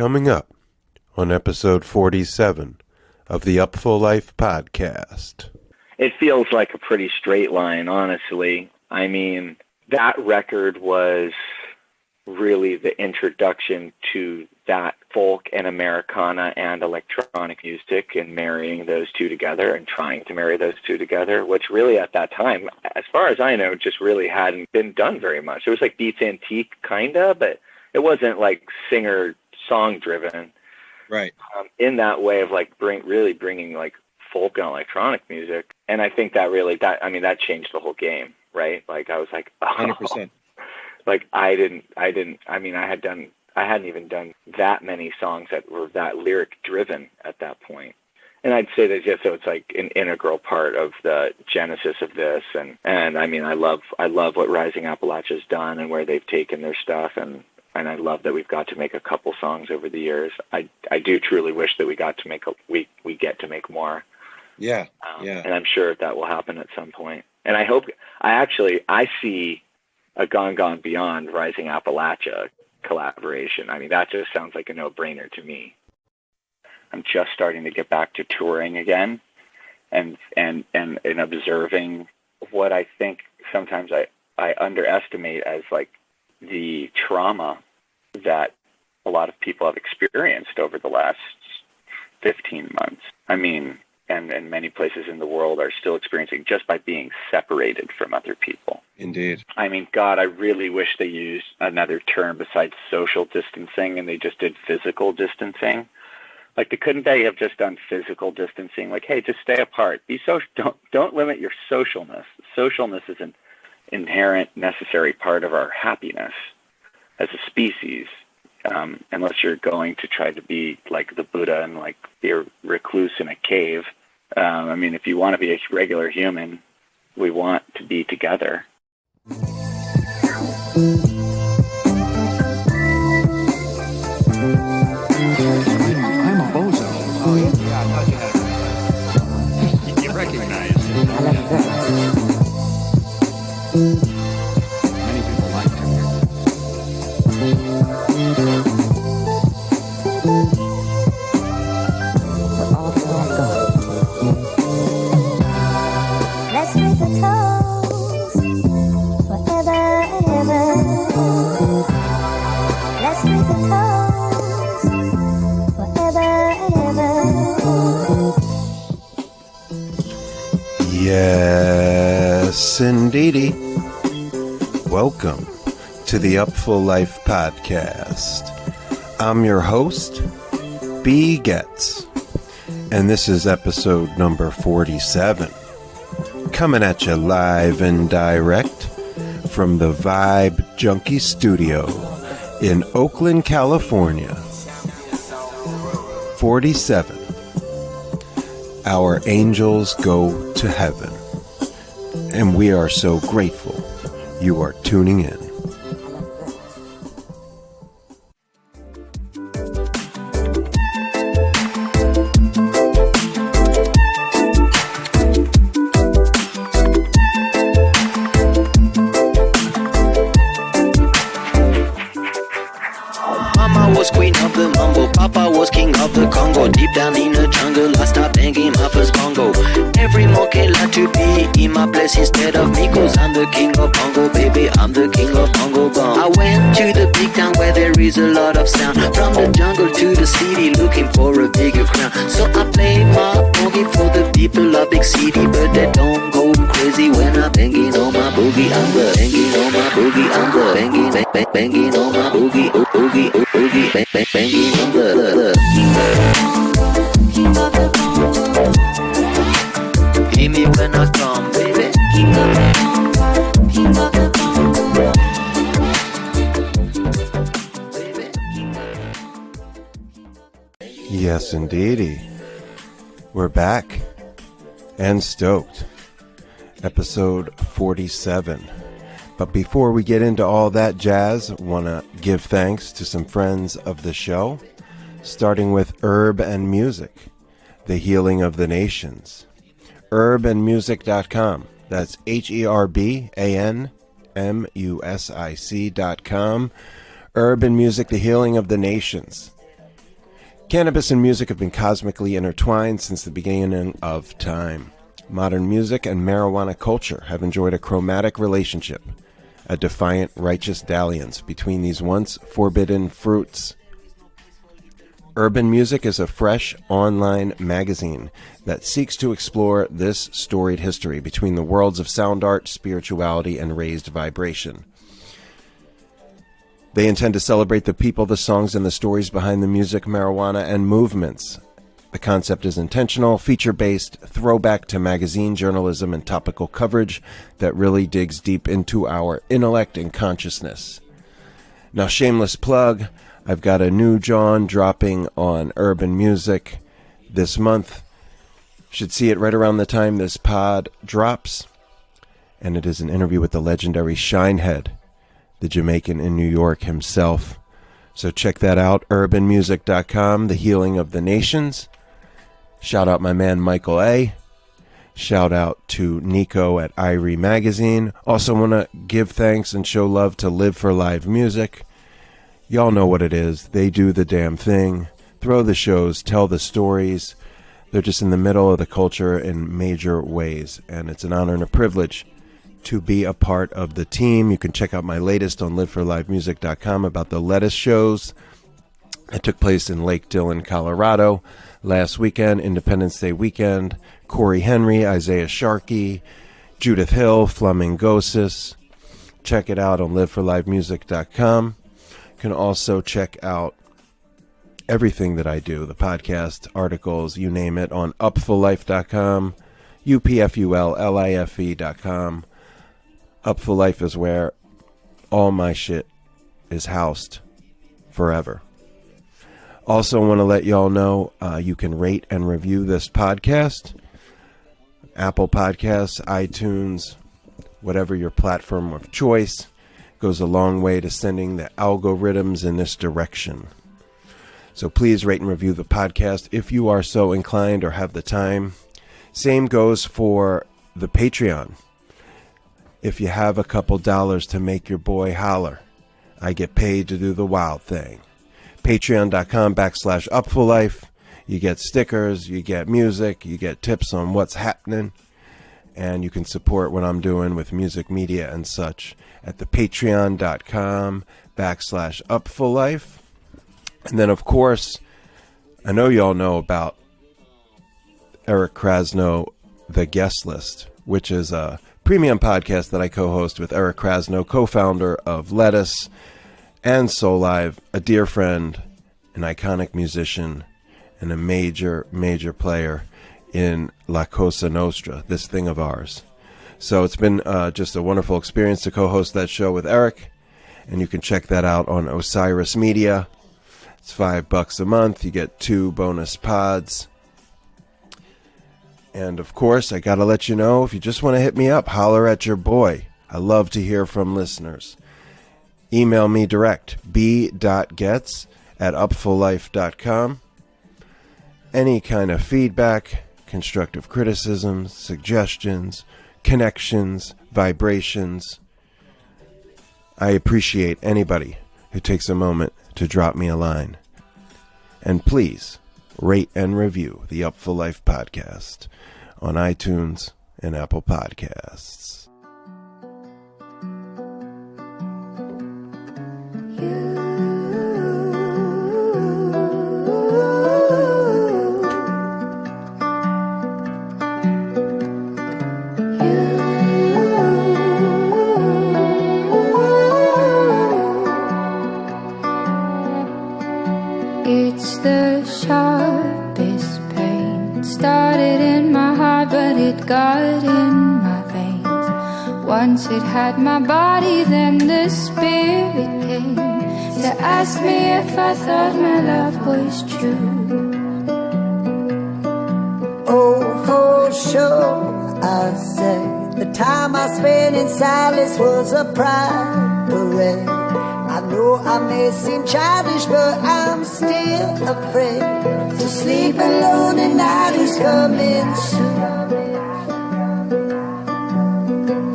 Coming up on episode 47 of the Upful Life podcast. It feels like a pretty straight line, honestly. I mean, that record was really the introduction to that folk and Americana and electronic music, and marrying those two together and trying to marry those two together, which really at that time, as far as I know, just really hadn't been done very much. It was like Beats Antique, kinda, but it wasn't like singer-song driven. Right. In that way of like really bringing like folk and electronic music. And I think that changed the whole game, right? Like I was like, oh, 100%. Like I hadn't even done that many songs that were that lyric driven at that point. And I'd say that just so it's like an integral part of the genesis of this. And I mean, I love what Rising Appalachia's done and where they've taken their stuff. And I love that we've got to make a couple songs over the years. I do truly wish that we got to make we get to make more. Yeah. And I'm sure that will happen at some point. And I hope I see a Gone Gone Beyond Rising Appalachia collaboration. I mean, that just sounds like a no-brainer to me. I'm just starting to get back to touring again and observing what I think sometimes I underestimate as like the trauma that a lot of people have experienced over the last 15 months. I mean, and many places in the world are still experiencing just by being separated from other people. Indeed. I mean, God, I really wish they used another term besides social distancing and they just did physical distancing. Like, couldn't they have just done physical distancing? Like, hey, just stay apart. Be social. Don't limit your socialness. Socialness is an inherent, necessary part of our happiness as a species. Unless you're going to try to be like the Buddha and like be a recluse in a cave. I mean, if you want to be a regular human, we want to be together. I'm a bozo. Oh, yeah, I thought you had it. You recognize it. I like that. Many people like Let's make a toast forever and ever. Let's make a toast forever and ever. Yes, indeedy. Welcome to the Upful Life podcast. I'm your host, B. Getz, and this is episode number 47. Coming at you live and direct from the Vibe Junkie Studio in Oakland, California. 47. Our angels go to heaven, and we are so grateful you are tuning in. Was queen of the mumble, Papa was king of the Congo. Deep down in the jungle, I stopped banging my first bongo. Every monkey like to be in my place instead of me, 'cause I'm the king of bongo, baby, I'm the king of bongo bong. I went to the big town where there is a lot of sound. From the jungle to the city, looking for a bigger crown. So I play my boogie for the people of big city, but they don't go crazy when I'm banging on my boogie. I'm the banging on my boogie, I'm the banging on my boogie, boogie, boogie. Banging on the hear me when I come, baby. Yes, indeedy. We're back and stoked. Episode 47. But before we get into all that jazz, I want to give thanks to some friends of the show, starting with Herb and Music, the healing of the nations. herbandmusic.com. That's HERBANMUSIC.com. Herb and Music, the healing of the nations. Cannabis and music have been cosmically intertwined since the beginning of time. Modern music and marijuana culture have enjoyed a chromatic relationship, a defiant, righteous dalliance between these once forbidden fruits. Urban Music is a fresh online magazine that seeks to explore this storied history between the worlds of sound art, spirituality, and raised vibration. They intend to celebrate the people, the songs, and the stories behind the music, marijuana, and movements. The concept is intentional, feature-based, throwback to magazine journalism and topical coverage that really digs deep into our intellect and consciousness. Now, shameless plug, I've got a new John dropping on Urban Music this month. Should see it right around the time this pod drops. And it is an interview with the legendary Shinehead, the Jamaican in New York himself. So check that out, urbanmusic.com, the healing of the nations. Shout out my man Michael A. Shout out to Nico at Irie Magazine. Also want to give thanks and show love to Live for Live Music. Y'all know what it is. They do the damn thing. Throw the shows, tell the stories. They're just in the middle of the culture in major ways. And it's an honor and a privilege to be a part of the team. You can check out my latest on liveforlivemusic.com about the Lettuce shows. It took place in Lake Dillon, Colorado last weekend, Independence Day weekend. Corey Henry, Isaiah Sharkey, Judith Hill, Flamingosis. Check it out on liveforlivemusic.com. You can also check out everything that I do, the podcast, articles, you name it, on upfullife.com, upfullife.com. Upful Life is where all my shit is housed forever. Also want to let y'all know you can rate and review this podcast. Apple Podcasts, iTunes, whatever your platform of choice, goes a long way to sending the algorithms in this direction. So please rate and review the podcast if you are so inclined or have the time. Same goes for the Patreon. If you have a couple dollars to make your boy holler, I get paid to do the wild thing. Patreon.com/upfullife. You get stickers, you get music, you get tips on what's happening, and you can support what I'm doing with music media and such at the patreon.com/upfullife. And then, of course, I know y'all know about Eric Krasno, The Guest List, which is a premium podcast that I co-host with Eric Krasno, co-founder of Lettuce and Soul Live, a dear friend, an iconic musician, and a major, major player in La Cosa Nostra, this thing of ours. So it's been just a wonderful experience to co-host that show with Eric, and you can check that out on Osiris Media. It's $5 a month. You get 2 bonus pods. And of course, I gotta let you know, if you just want to hit me up, holler at your boy. I love to hear from listeners. Email me direct, b.getz@upfullife.com. Any kind of feedback, constructive criticisms, suggestions, connections, vibrations. I appreciate anybody who takes a moment to drop me a line. And please, rate and review the Upful Life podcast on iTunes and Apple Podcasts. It's the sharpest pain. Started in my heart, but it got in my veins. Once it had my body, then the spirit came to ask me if I thought my love was true. Oh, for sure, I say the time I spent in silence was a pride parade. I know I may seem childish, but I'm still afraid to sleep alone at night is coming soon.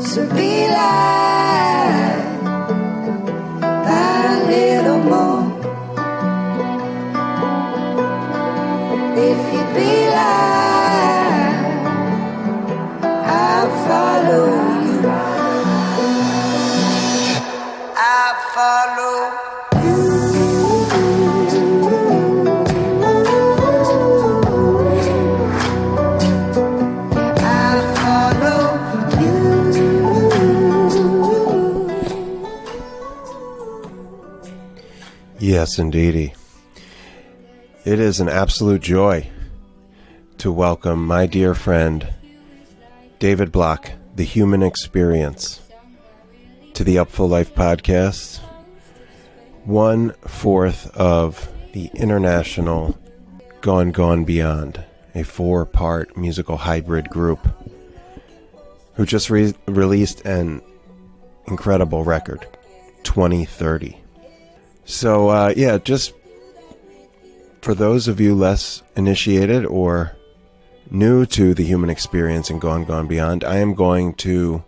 So be like a little more. If you be like, I'll follow you. I'll follow you. I'll follow you. Yes, indeedy. It is an absolute joy to welcome my dear friend, David Block, the Human Experience, to the Upful Life podcast, 1/4 of the international Gone Beyond, a 4-part musical hybrid group who just released an incredible record, 2030. So, just for those of you less initiated or new to the Human Experience and Gone Beyond, I am going to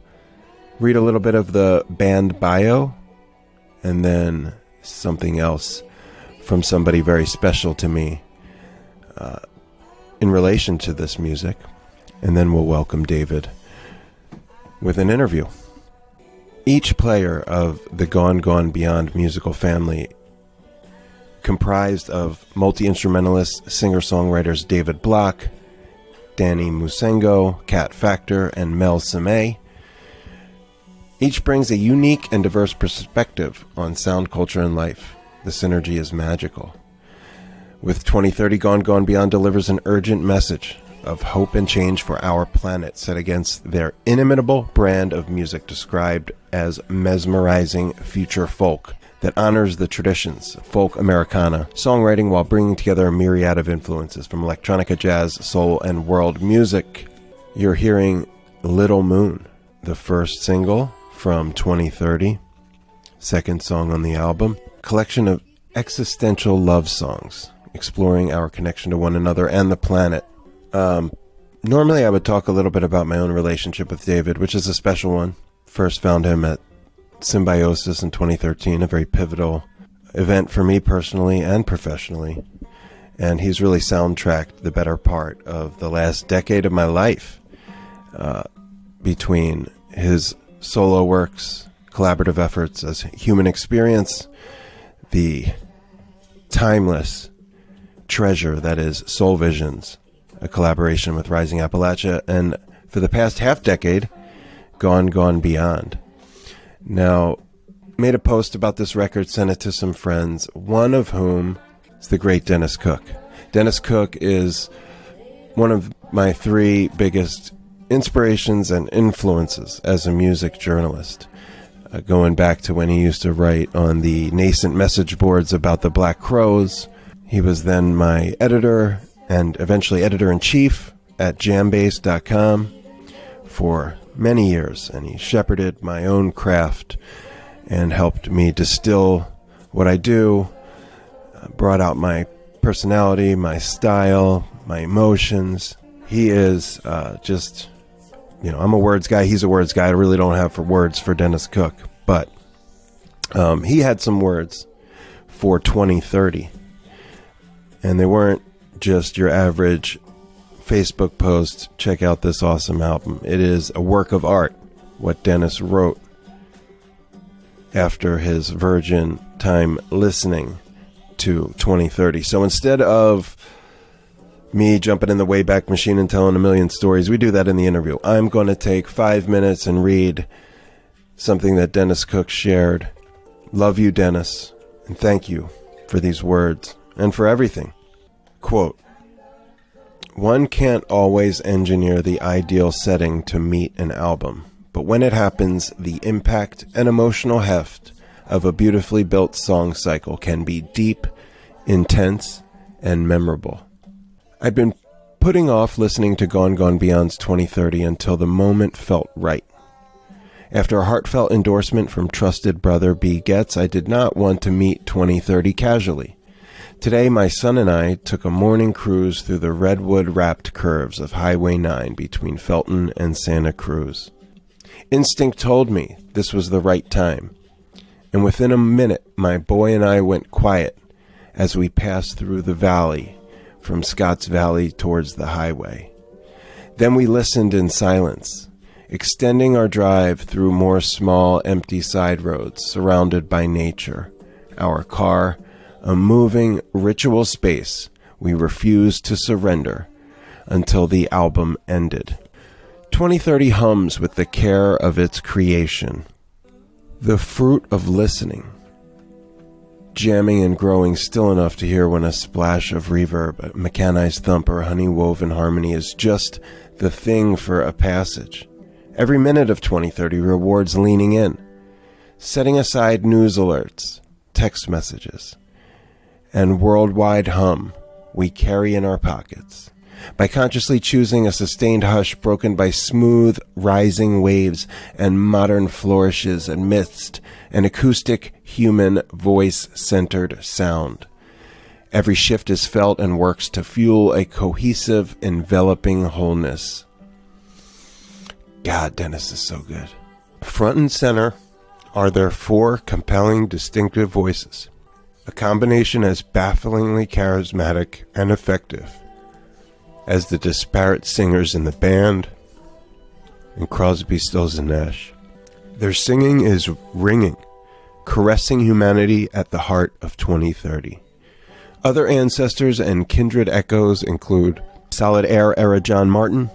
read a little bit of the band bio and then something else from somebody very special to me in relation to this music. And then we'll welcome David with an interview. Each player of the Gone Beyond musical family, comprised of multi-instrumentalist singer-songwriters David Block, Danny Musengo, Factor and Mel Seme, each brings a unique and diverse perspective on sound, culture, and life. The synergy is magical. With 2030, Gone Beyond delivers an urgent message of hope and change for our planet, set against their inimitable brand of music described as mesmerizing future folk that honors the traditions of folk Americana songwriting while bringing together a myriad of influences from electronica, jazz, soul, and world music. You're hearing Little Moon, the first single from 2030, second song on the album, collection of existential love songs exploring our connection to one another and the planet. Normally I would talk a little bit about my own relationship with David, which is a special one. First found him at Symbiosis in 2013, a very pivotal event for me personally and professionally. And he's really soundtracked the better part of the last decade of my life, between his solo works, collaborative efforts as Human Experience, the timeless treasure that is Soul Visions, a collaboration with Rising Appalachia, and for the past half decade, Gone Beyond. Now, made a post about this record, sent it to some friends, one of whom is the great Dennis Cook. Dennis Cook is one of my 3 biggest inspirations and influences as a music journalist. Going back to when he used to write on the nascent message boards about the Black Crowes. He was then my editor and eventually editor-in-chief at jambase.com for many years, and he shepherded my own craft and helped me distill what I do, brought out my personality, my style, my emotions. He is just, I'm a words guy, he's a words guy. I really don't have words for Dennis Cook, but he had some words for 2030, and they weren't just your average Facebook post, check out this awesome album. It is a work of art, what Dennis wrote after his virgin time listening to 2030. So instead of me jumping in the Wayback Machine and telling a million stories, we do that in the interview. I'm going to take 5 minutes and read something that Dennis Cook shared. Love you, Dennis, and thank you for these words and for everything. Quote, "One can't always engineer the ideal setting to meet an album, but when it happens, the impact and emotional heft of a beautifully built song cycle can be deep, intense, and memorable." I'd been putting off listening to Gone Beyond's 2030 until the moment felt right. After a heartfelt endorsement from trusted brother B. Getz, I did not want to meet 2030 casually. Today, my son and I took a morning cruise through the redwood-wrapped curves of Highway 9 between Felton and Santa Cruz. Instinct told me this was the right time, and within a minute, my boy and I went quiet as we passed through the valley from Scotts Valley towards the highway. Then we listened in silence, extending our drive through more small, empty side roads surrounded by nature. Our car, a moving ritual space we refused to surrender until the album ended. 2030 hums with the care of its creation, the fruit of listening, jamming and growing still enough to hear when a splash of reverb, a mechanized thump, or honey-woven harmony is just the thing for a passage. Every minute of 2030 rewards leaning in, setting aside news alerts, text messages, and worldwide hum we carry in our pockets. By consciously choosing a sustained hush broken by smooth, rising waves and modern flourishes amidst an acoustic, human, voice-centered sound. Every shift is felt and works to fuel a cohesive, enveloping wholeness. God, Dennis is so good. Front and center are their four compelling, distinctive voices, a combination as bafflingly charismatic and effective as the disparate singers in the band and Crosby, Stills and Nash. Their singing is ringing, caressing humanity at the heart of 2030. Other ancestors and kindred echoes include Solid Air era John Martin,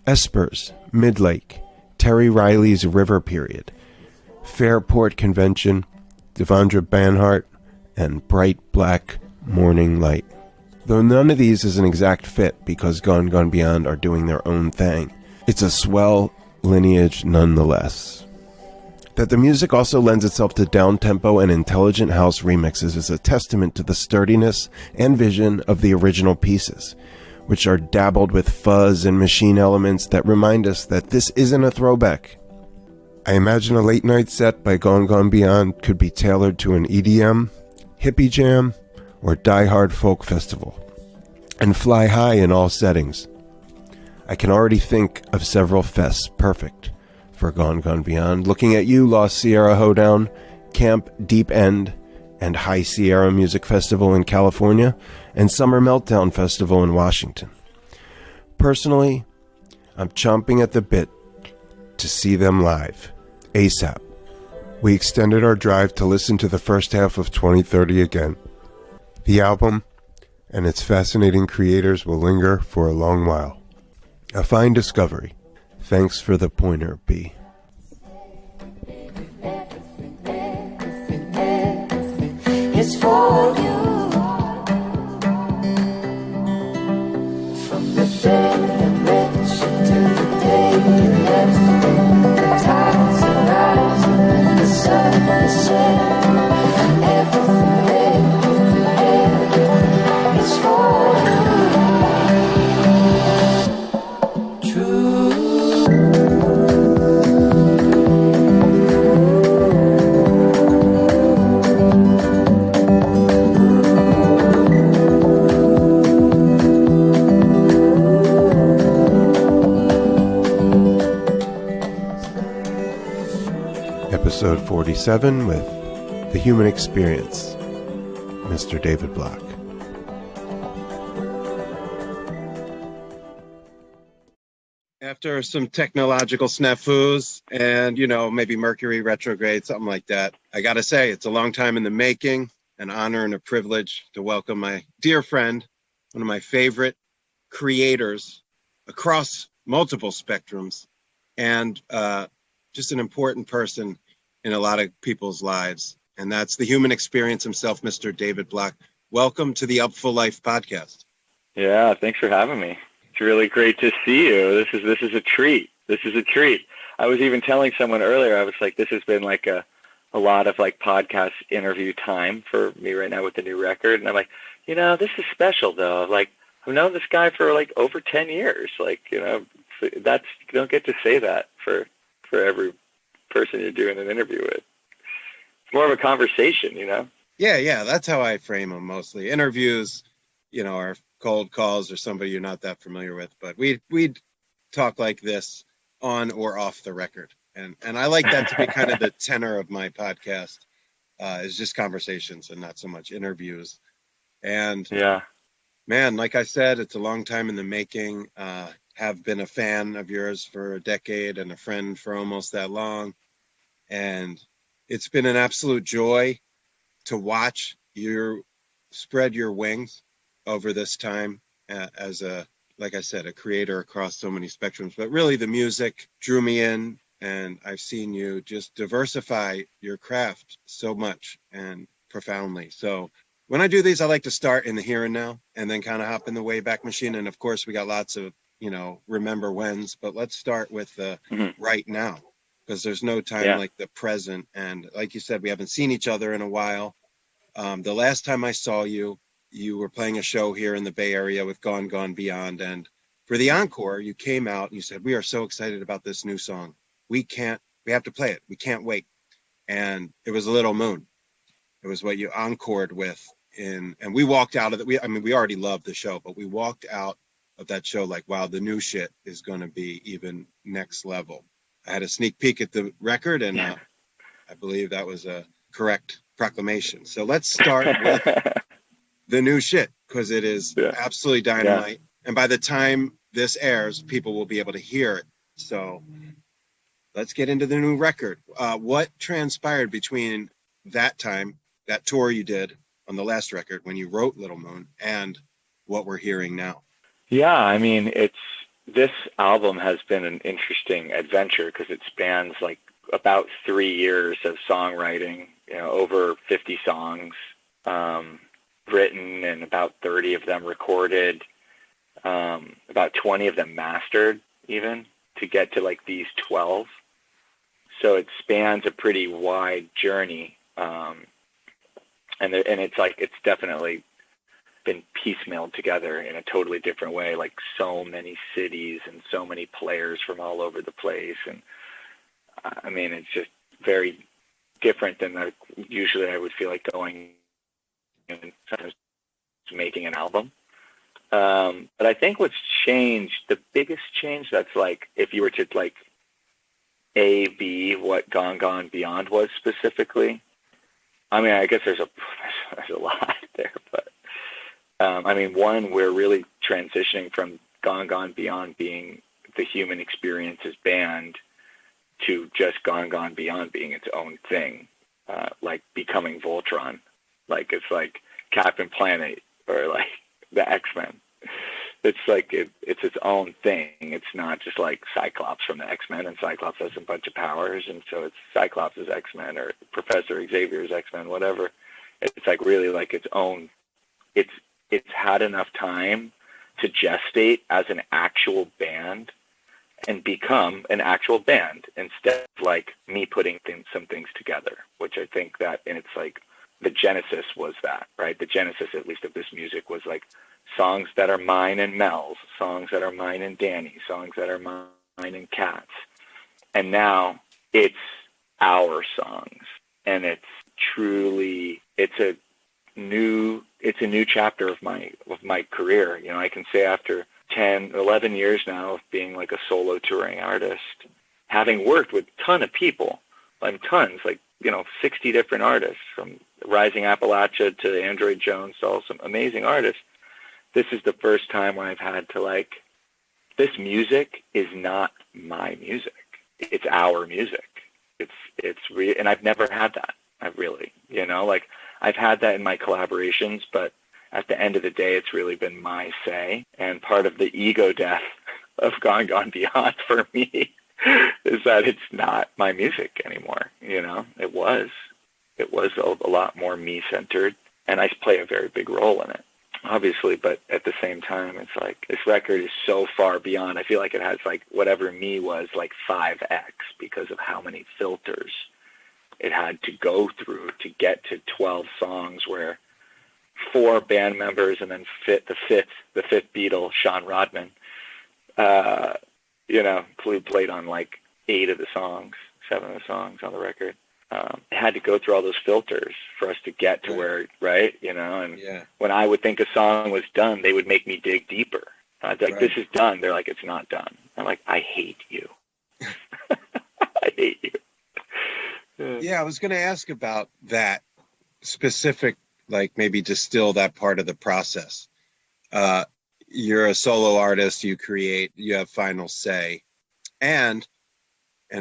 Espers, Midlake, Terry Riley's River Period, Fairport Convention, Devondra Banhart, and Bright Black Morning Light. Though none of these is an exact fit because Gone Gone Beyond are doing their own thing, it's a swell lineage nonetheless. That the music also lends itself to down-tempo and intelligent house remixes is a testament to the sturdiness and vision of the original pieces, which are dabbled with fuzz and machine elements that remind us that this isn't a throwback. I imagine a late-night set by Gone Gone Beyond could be tailored to an EDM, hippie jam, or die-hard folk festival, and fly high in all settings. I can already think of several fests perfect for Gone Gone Beyond. Looking at you, Lost Sierra Hoedown, Camp Deep End, and High Sierra Music Festival in California, and Summer Meltdown Festival in Washington. Personally, I'm chomping at the bit to see them live, ASAP. We extended our drive to listen to the first half of 2030 again. The album and its fascinating creators will linger for a long while. A fine discovery. Thanks for the pointer, B. It's for you. From the day that met you to the day you left me, the tides are rising and the sun is setting, and everything is for you. True. Episode 47 with The Human Experience, Mr. David Block. After some technological snafus and, maybe Mercury retrograde, something like that, I got to say, it's a long time in the making, an honor and a privilege to welcome my dear friend, one of my favorite creators across multiple spectrums, and just an important person in a lot of people's lives. And that's the human experience himself, Mr. David Block. Welcome to the Upful Life podcast. Yeah, thanks for having me. It's really great to see you. This is a treat. This is a treat. I was even telling someone earlier, I was like, this has been like a lot of like podcast interview time for me right now with the new record. And I'm like, this is special though. Like, I've known this guy for like over 10 years. Like, that's, you don't get to say that for every person you're doing an interview with. It's more of a conversation, Yeah, that's how I frame them mostly. Interviews, are cold calls or somebody you're not that familiar with, but we'd talk like this on or off the record. And I like that to be kind of the tenor of my podcast, is just conversations and not so much interviews. And man, Man, like I said, it's a long time in the making. Have been a fan of yours for a decade and a friend for almost that long. And it's been an absolute joy to watch you spread your wings over this time as a, like I said, a creator across so many spectrums. But really the music drew me in, and I've seen you just diversify your craft so much and profoundly. So when I do these, I like to start in the here and now and then kind of hop in the Wayback Machine. And of course, we got lots of, remember whens, but let's start with the right now, because there's no time like the present. And like you said, we haven't seen each other in a while. The last time I saw you, you were playing a show here in the Bay Area with Gone, Gone Beyond. And for the encore, you came out and you said, we are so excited about this new song. We have to play it. We can't wait. And it was Little Moon. It was what you encored with. And we walked out of it. We already loved the show, but we walked out of that show like, wow, the new shit is going to be even next level. I had a sneak peek at the record, and I believe that was a correct proclamation. So let's start with the new shit, because it is absolutely dynamite. And by the time this airs, people will be able to hear it. So let's get into the new record. What transpired between that time, that tour you did on the last record when you wrote Little Moon, and what we're hearing now? Yeah, I mean, this album has been an interesting adventure because it spans like about 3 years of songwriting, over 50 songs written and about 30 of them recorded, about 20 of them mastered even to get to like these 12. So it spans a pretty wide journey. And it's definitely been piecemealed together in a totally different way, like so many cities and so many players from all over the place. And I mean, it's just very different than usually I would feel like going and sometimes making an album. But I think what's changed, the biggest change that's like, if you were to like be what Gone Gone Beyond was specifically, I mean, I guess there's a lot there, but I mean, one, we're really transitioning from Gone Gone Beyond being the Human Experiences band to just Gone Gone Beyond being its own thing, like becoming Voltron. Like it's like Captain Planet or like the X-Men. It's like it's its own thing. It's not just like Cyclops from the X-Men, and Cyclops has a bunch of powers, and so it's Cyclops' X-Men or Professor Xavier's X-Men, whatever. It's like really like its own. It's had enough time to gestate as an actual band and become an actual band instead of like me putting some things together, which I think that, and it's like the genesis was that, right? The genesis, at least of this music, was like songs that are mine and Mel's, songs that are mine and Danny's, songs that are mine and Kat's. And now it's our songs, and it's a new chapter of my career. I can say after 10, 11 years now of being like a solo touring artist, having worked with a ton of people, like tons, like, 60 different artists, from Rising Appalachia to Android Jones, to all some amazing artists. This is the first time where I've had to like, this music is not my music. It's our music. And I've never had that. I've really, like I've had that in my collaborations, but at the end of the day, it's really been my say. And part of the ego death of Gone Gone Beyond for me is that it's not my music anymore. It was a lot more me-centered, and I play a very big role in it, obviously. But at the same time, it's like this record is so far beyond. I feel like it has like whatever me was like 5x because of how many filters it had to go through to get to 12 songs, where 4 band members and then the fifth Beatle, Sean Rodman, played on like 8 of the songs, 7 of the songs on the record. It had to go through all those filters for us to get to where, right? When I would think a song was done, they would make me dig deeper. I'd be like, this is done. They're like, it's not done. I'm like, I hate you. I hate you. Yeah, I was going to ask about that specific, like maybe distill that part of the process. you're a solo artist, you create, you have final say. And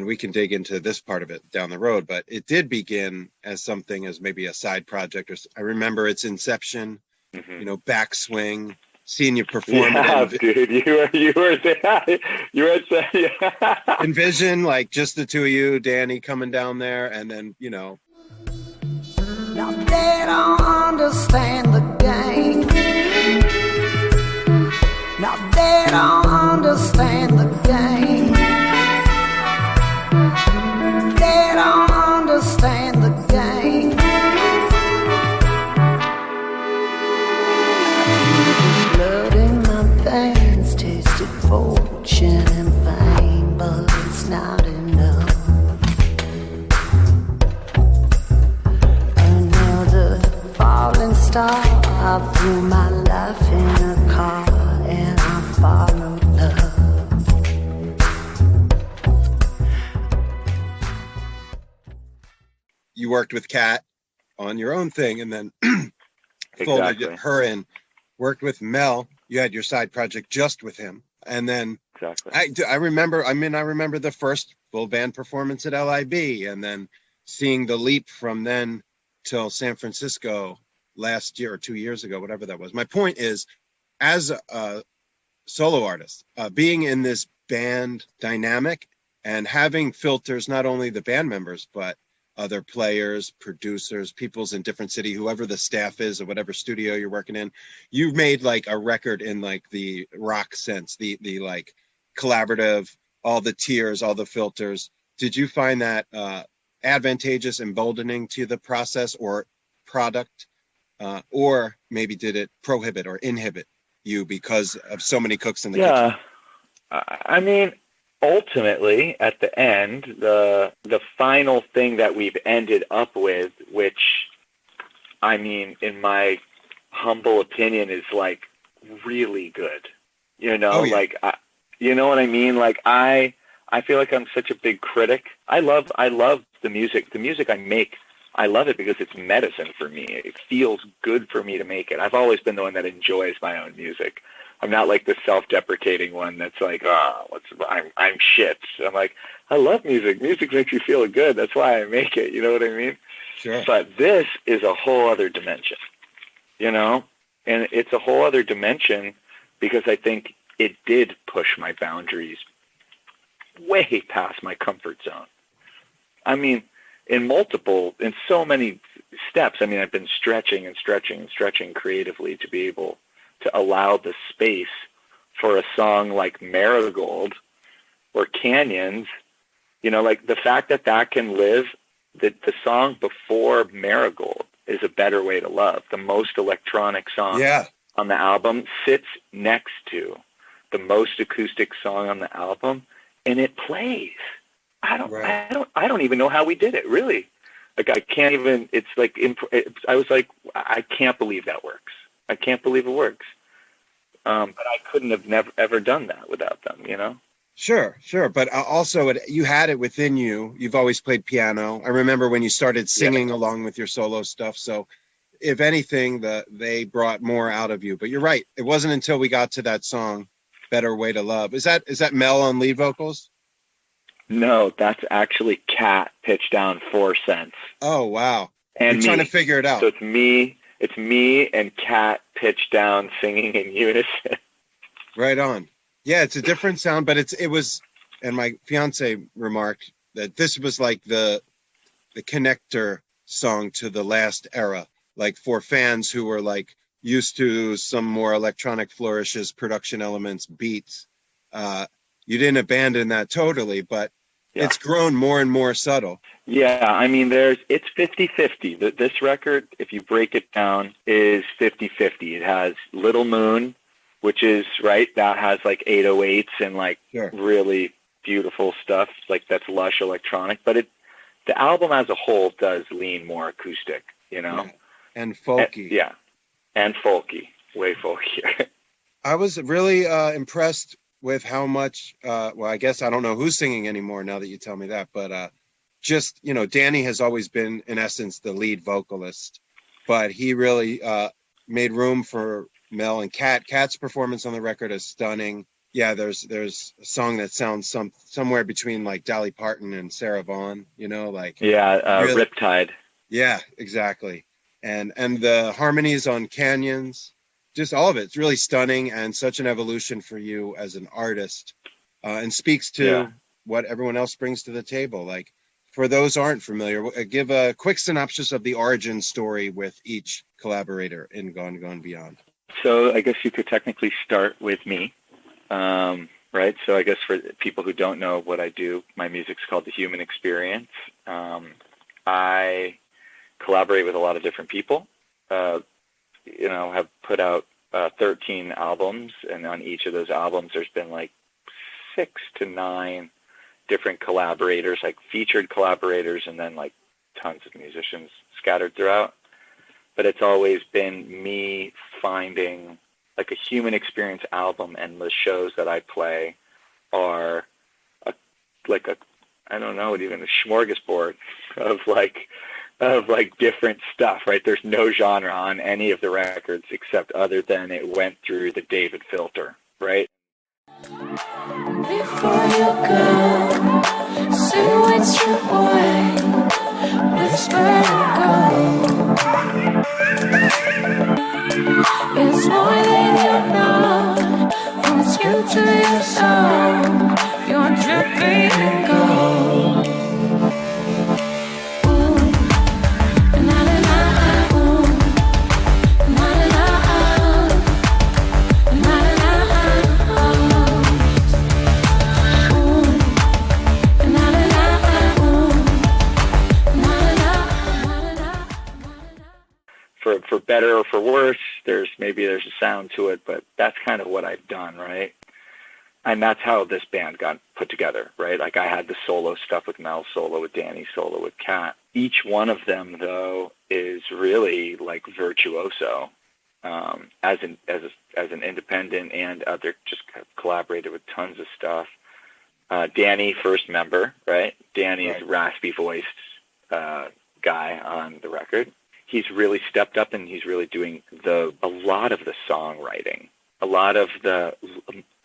we can dig into this part of it down the road, but it did begin as something as maybe a side project. Or I remember its inception, you know, backswing, seeing you perform. Yeah, dude, you were there. You were yeah. Envision like just the two of you, Danny, coming down there, and then, you know. Now they don't understand the game. Now they don't understand the game. They don't understand the game. Blood in my veins, tasted fortune and fame, but it's not enough. Another falling star, I threw my life in a car and I followed love. You worked with Kat on your own thing, and then folded her in. Worked with Mel. You had your side project just with him, and then I remember the first full band performance at LIB, and then seeing the leap from then till San Francisco last year or 2 years ago, whatever that was. My point is, as a solo artist, being in this band dynamic and having filters, not only the band members, but other players, producers, people's in different city, whoever the staff is or whatever studio you're working in, you've made like a record in like the rock sense, the like collaborative, all the tiers, all the filters. Did you find that advantageous, emboldening to the process or product, or maybe did it prohibit or inhibit you because of so many cooks in the kitchen? I mean, ultimately, at the end, the final thing that we've ended up with, which, I mean, in my humble opinion, is like really good. You know, like, you know what I mean? Like, I feel like I'm such a big critic. I love the music. The music I make, I love it because it's medicine for me. It feels good for me to make it. I've always been the one that enjoys my own music. I'm not like the self-deprecating one that's like, I'm shit. I'm like, I love music. Music makes me feel good. That's why I make it. You know what I mean? Sure. But this is a whole other dimension, you know? And it's a whole other dimension because I think it did push my boundaries way past my comfort zone. I mean, in so many steps. I mean, I've been stretching and stretching and stretching creatively to be able to allow the space for a song like Marigold or Canyons, you know, like the fact that can live, the song before Marigold is A Better Way to Love. The most electronic song on the album sits next to the most acoustic song on the album, and it plays. I don't even know how we did it, really. Like, I can't even, it's like, I was like, I can't believe that works. I can't believe it works. But I couldn't have ever done that without them, you know? Sure. But also you had it within you. You've always played piano. I remember when you started singing along with your solo stuff. So if anything, they brought more out of you. But you're right. It wasn't until we got to that song, Better Way to Love. Is that Mel on lead vocals? No, that's actually Kat pitched down 4 cents. Oh, wow. And you're trying to figure it out. So it's me and Kat pitched down singing in unison. Right on. Yeah, it's a different sound, but it was, and my fiance remarked that this was like the connector song to the last era, like for fans who were like used to some more electronic flourishes, production elements, beats. You didn't abandon that totally, but it's grown more and more subtle. Yeah, I mean, it's 50-50. This record, if you break it down, is 50-50. It has Little Moon, which is, that has like 808s and like really beautiful stuff, like that's lush electronic. But the album as a whole does lean more acoustic, you know? Yeah. And folky. And folky, way folkier. I was really impressed with how much, I guess I don't know who's singing anymore now that you tell me that, but just, you know, Danny has always been, in essence, the lead vocalist, but he really made room for Mel and Kat. Kat's performance on the record is stunning. Yeah, there's a song that sounds somewhere between like Dolly Parton and Sarah Vaughan, like really, Riptide. Yeah, exactly. And the harmonies on Canyons, just all of it. It's really stunning and such an evolution for you as an artist, and speaks to what everyone else brings to the table. Like, for those who aren't familiar, give a quick synopsis of the origin story with each collaborator in Gone, Gone Beyond. So I guess you could technically start with me, right? So I guess for people who don't know what I do, my music's called The Human Experience. I collaborate with a lot of different people, have put out 13 albums, and on each of those albums there's been like 6 to 9 different collaborators, like featured collaborators, and then like tons of musicians scattered throughout. But it's always been me finding like a human experience album, and the shows that I play are a smorgasbord of different stuff, right? There's no genre on any of the records except other than it went through the David filter, right? Before you go, say what's your way, whisper and go. It's more than you know, from skin to your soul, you're dripping in gold. For better or for worse, there's a sound to it, but that's kind of what I've done, right? And that's how this band got put together, right? Like, I had the solo stuff with Mel, solo with Danny, solo with Kat. Each one of them, though, is really like virtuoso, as an independent, and other just collaborated with tons of stuff. Danny, first member, right? Danny's raspy voiced guy on the record. He's really stepped up, and he's really doing a lot of the songwriting. A lot of the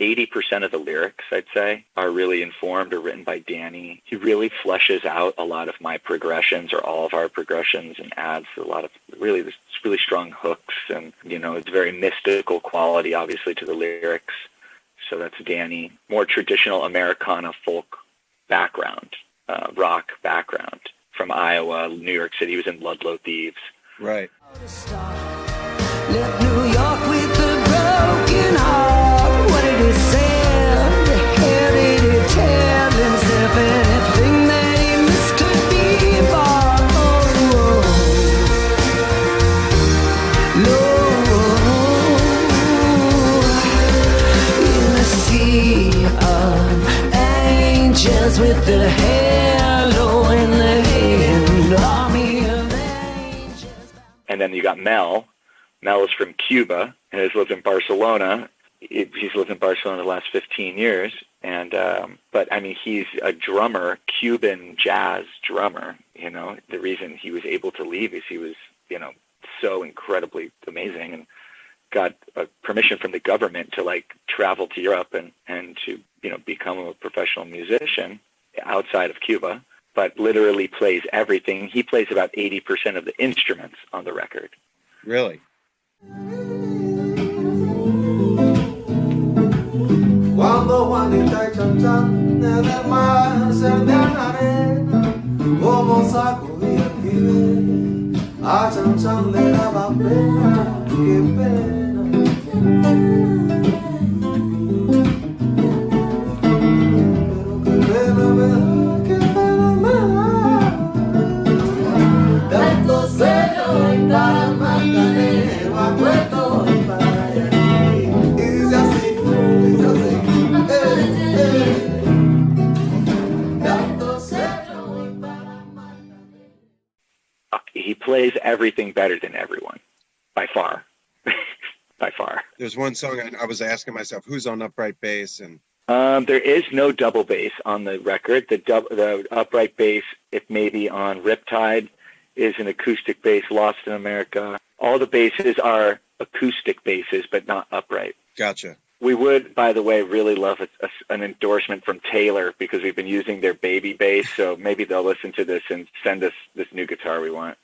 80% of the lyrics, I'd say, are really informed or written by Danny. He really fleshes out a lot of my progressions, or all of our progressions, and adds a lot of really strong hooks, and it's very mystical quality, obviously, to the lyrics. So that's Danny. More traditional Americana folk background, rock background, from Iowa, New York City. He was in Ludlow Thieves. Right. Left New York with a broken heart. What did he say? How did he tell himself anything that he missed could be bought? In a sea of angels with the halo in the hand, army of angels. And then you got Mel. Mel is from Cuba and has lived in Barcelona. He's lived in Barcelona the last 15 years. And but I mean, he's a drummer, Cuban jazz drummer. The reason he was able to leave is he was, so incredibly amazing, and got permission from the government to travel to Europe and to become a professional musician outside of Cuba. But literally plays everything. He plays about 80% of the instruments on the record. Really? Cuando Juanita y Chan Chan desde el mar se hundían la arena, como sacudía el jibe, a Chan Chan le daba pena, qué pena. Pero qué pena me da, qué pena me da. Tanto sello y para Magdalena, a Puerto y para allá. Y dice así. He plays everything better than everyone, by far. By far. There's one song I was asking myself, who's on upright bass? And there is no double bass on the record. The upright bass, it may be on Riptide, is an acoustic bass, Lost in America. All the basses are acoustic basses, but not upright. Gotcha. We would, by the way, really love an endorsement from Taylor, because we've been using their baby bass. So maybe they'll listen to this and send us this new guitar we want.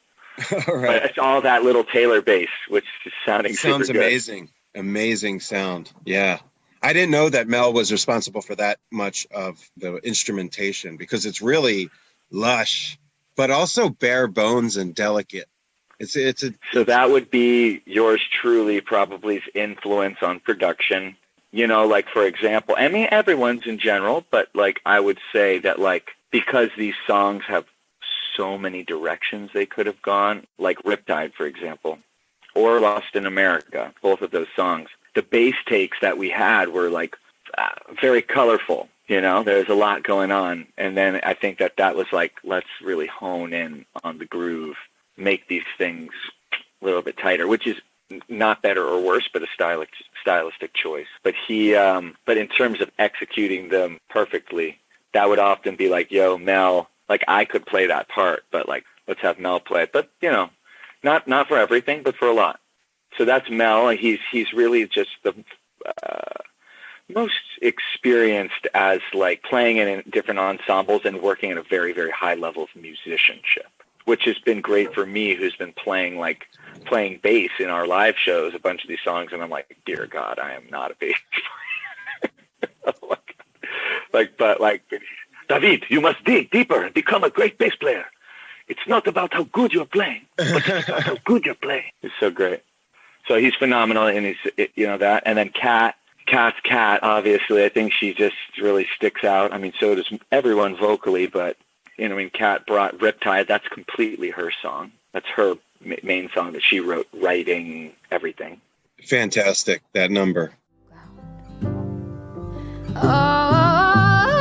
All right. But it's all that little Taylor bass, which is sounding sounds super good. amazing. Amazing sound. Yeah. I didn't know that Mel was responsible for that much of the instrumentation, because it's really lush, but also bare bones and delicate. So that would be yours truly, probably's influence on production. You know, like, for example, I mean, everyone's in general, but like, I would say that, like, because these songs have so many directions they could have gone, like Riptide, for example, or Lost in America, both of those songs, the bass takes that we had were like very colorful. You know, there's a lot going on. And then I think that was like, let's really hone in on the groove, make these things a little bit tighter, which is not better or worse, but a stylistic choice. But but in terms of executing them perfectly, that would often be like, yo, Mel, like, I could play that part, but like, let's have Mel play it. But, you know, not for everything, but for a lot. So that's Mel. He's really just the most experienced as like playing in different ensembles and working at a very, very high level of musicianship, which has been great for me, who's been playing bass in our live shows, a bunch of these songs, and I'm like, dear God, I am not a bass player. But David, you must dig deeper and become a great bass player. It's not about how good you're playing, but it's about how good you're playing. It's so great. So he's phenomenal, and he's, you know, that. And then Kat's Kat, obviously. I think she just really sticks out. I mean, so does everyone vocally, but, you know, I mean, Kat brought Riptide. That's completely her song. That's her main song that she wrote, writing everything. Fantastic, that number. Oh,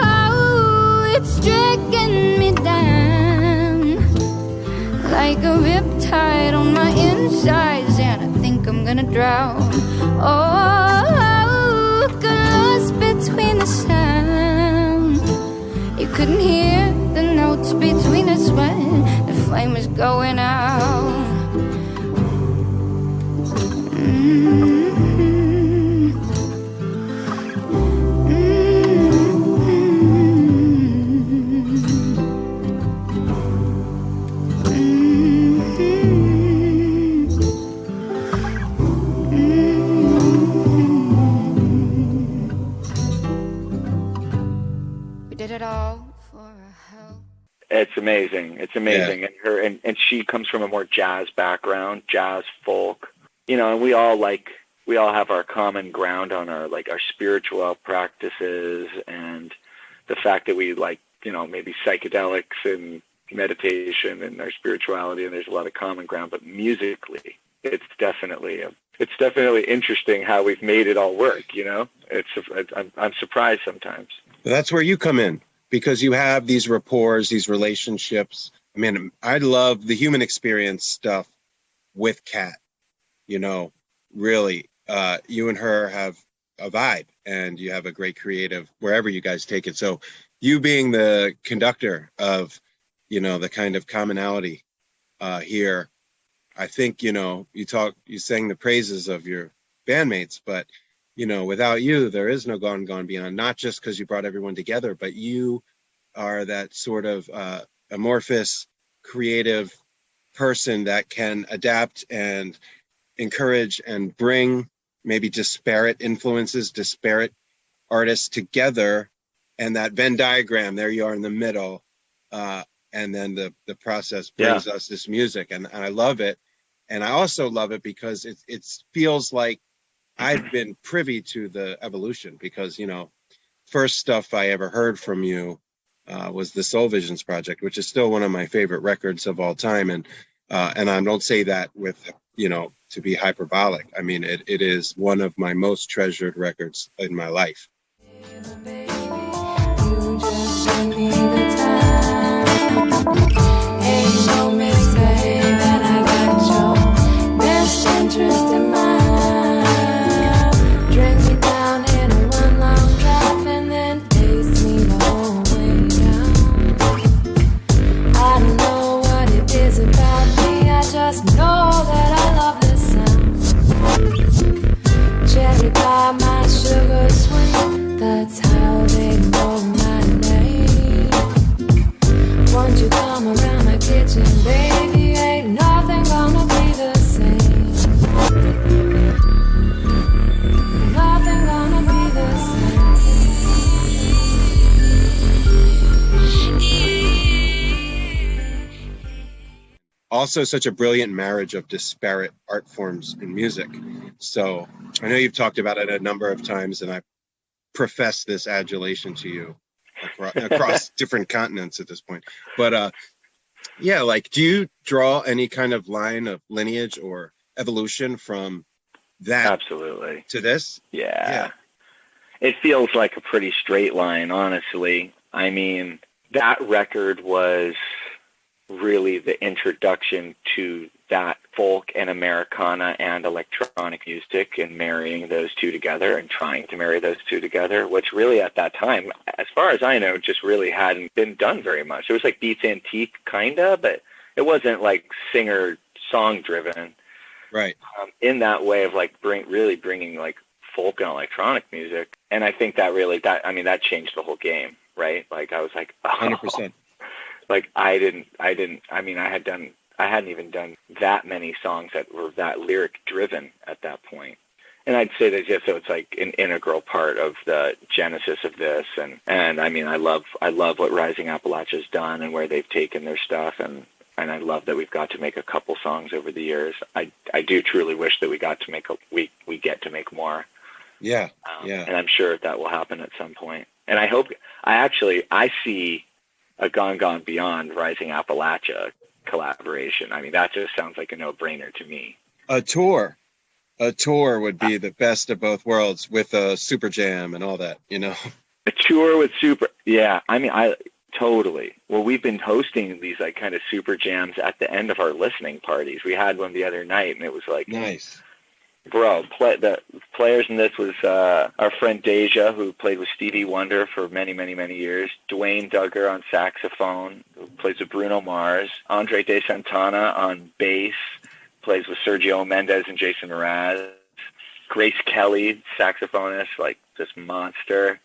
it's dragging me down like a riptide on my insides, and I think I'm gonna drown. Oh, got lost between the sound. You couldn't hear the notes between us when the flame was going out. It's amazing. It's amazing. Yeah. And her and she comes from a more jazz background, jazz folk. You know, and we all have our common ground on our spiritual practices, and the fact that we like, you know, maybe psychedelics and meditation and our spirituality, and there's a lot of common ground. But musically, it's definitely interesting how we've made it all work. You know, I'm surprised sometimes. That's where you come in, because you have these rapports, these relationships. I mean, I love the human experience stuff with Kat. You know, really, you and her have a vibe, and you have a great creative wherever you guys take it. So you being the conductor of, you know, the kind of commonality here, I think, you know, you sang the praises of your bandmates, but, you know, without you, there is no Gone Beyond, not just because you brought everyone together, but you are that sort of amorphous, creative person that can adapt and encourage and bring maybe disparate influences, disparate artists together, and that Venn diagram, there you are in the middle, and then the process brings us this music, and I love it. And I also love it because it feels like I've been privy to the evolution, because, you know, first stuff I ever heard from you was the Soul Visions project, which is still one of my favorite records of all time. And I don't say that with, you know, to be hyperbolic. I mean, it is one of my most treasured records in my life. Know that I love this sound. also such a brilliant marriage of disparate art forms in music. So I know you've talked about it a number of times, and I profess this adulation to you across different continents at this point. But yeah, like, do you draw any kind of line of lineage or evolution from that Absolutely to this? Yeah. It feels like a pretty straight line, honestly. I mean, that record was really the introduction to that folk and Americana and electronic music, and marrying those two together and trying to marry those two together, which really at that time, as far as I know, just really hadn't been done very much. It was like Beats Antique, kinda, but it wasn't like singer-song driven. Right. In that way of like really bringing like folk and electronic music. And I think that really, that changed the whole game, right? Like I was like, 100%. Like I hadn't even done that many songs that were that lyric driven at that point. And I'd say that just so it's like an integral part of the genesis of this. And I mean, I love what Rising Appalachia's done and where they've taken their stuff. And I love that we've got to make a couple songs over the years. I do truly wish that we got to make we get to make more. Yeah. And I'm sure that will happen at some point. And I hope I see a Gone Gone Beyond Rising Appalachia collaboration. I mean, that just sounds like a no-brainer to me. A tour would be the best of both worlds with a super jam and all that, you know. A tour with super, yeah. I mean, totally. Well, we've been hosting these like kind of super jams at the end of our listening parties. We had one the other night, and it was like nice. Bro, the players in this was our friend Deja, who played with Stevie Wonder for many, many, many years. Dwayne Duggar on saxophone, who plays with Bruno Mars. Andre De Santana on bass, plays with Sergio Mendes and Jason Mraz. Grace Kelly, saxophonist, like this monster.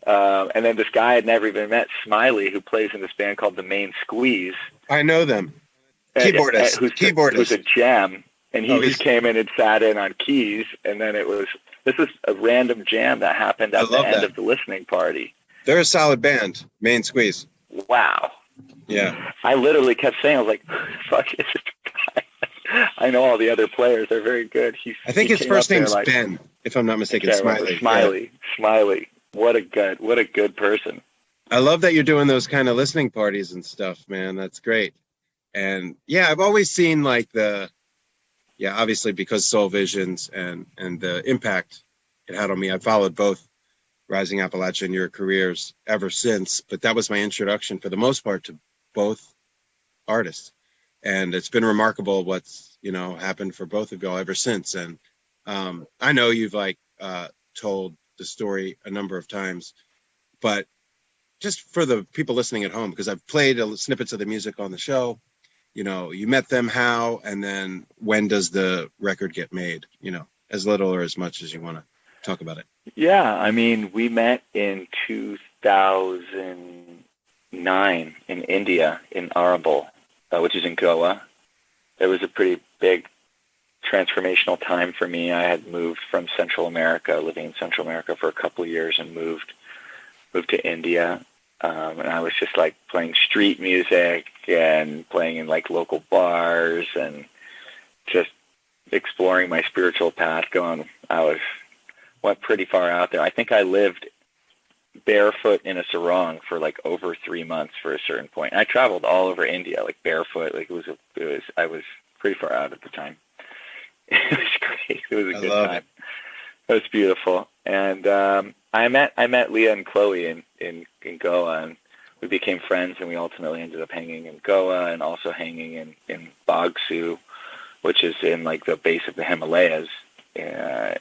And then this guy I'd never even met, Smiley, who plays in this band called The Main Squeeze. I know them. Keyboardist. Who's a gem. And he just came in and sat in on keys, and then this was a random jam that happened at the end of the listening party. They're a solid band, Main Squeeze. Wow. Yeah. I literally kept saying, I was like, fuck, it's this guy. I know all the other players. They're very good. I think his first name's Ben, if I'm not mistaken. Smiley. Smiley. What a good person. I love that you're doing those kind of listening parties and stuff, man. That's great. And yeah, I've always seen like obviously because Soul Visions and the impact it had on me. I followed both Rising Appalachia and your careers ever since, but that was my introduction for the most part to both artists. And it's been remarkable what's, happened for both of y'all ever since. And I know you've told the story a number of times, but just for the people listening at home, because I've played snippets of the music on the show, you met them how, and then when does the record get made, as little or as much as you want to talk about it. Yeah, I mean, we met in 2009 in India, in Arambol, which is in Goa. It was a pretty big transformational time for me. I had moved from Central America, living in Central America for a couple of years, and moved to India. And I was just like playing street music and playing in like local bars and just exploring my spiritual path. Went pretty far out there. I think I lived barefoot in a sarong for like over 3 months for a certain point. And I traveled all over India, like barefoot. Like I was pretty far out at the time. It was great. It was a good time. It was beautiful. And I met Leah and Chloe in Goa, and we became friends, and we ultimately ended up hanging in Goa and also hanging in Bagsu, which is in like the base of the Himalayas in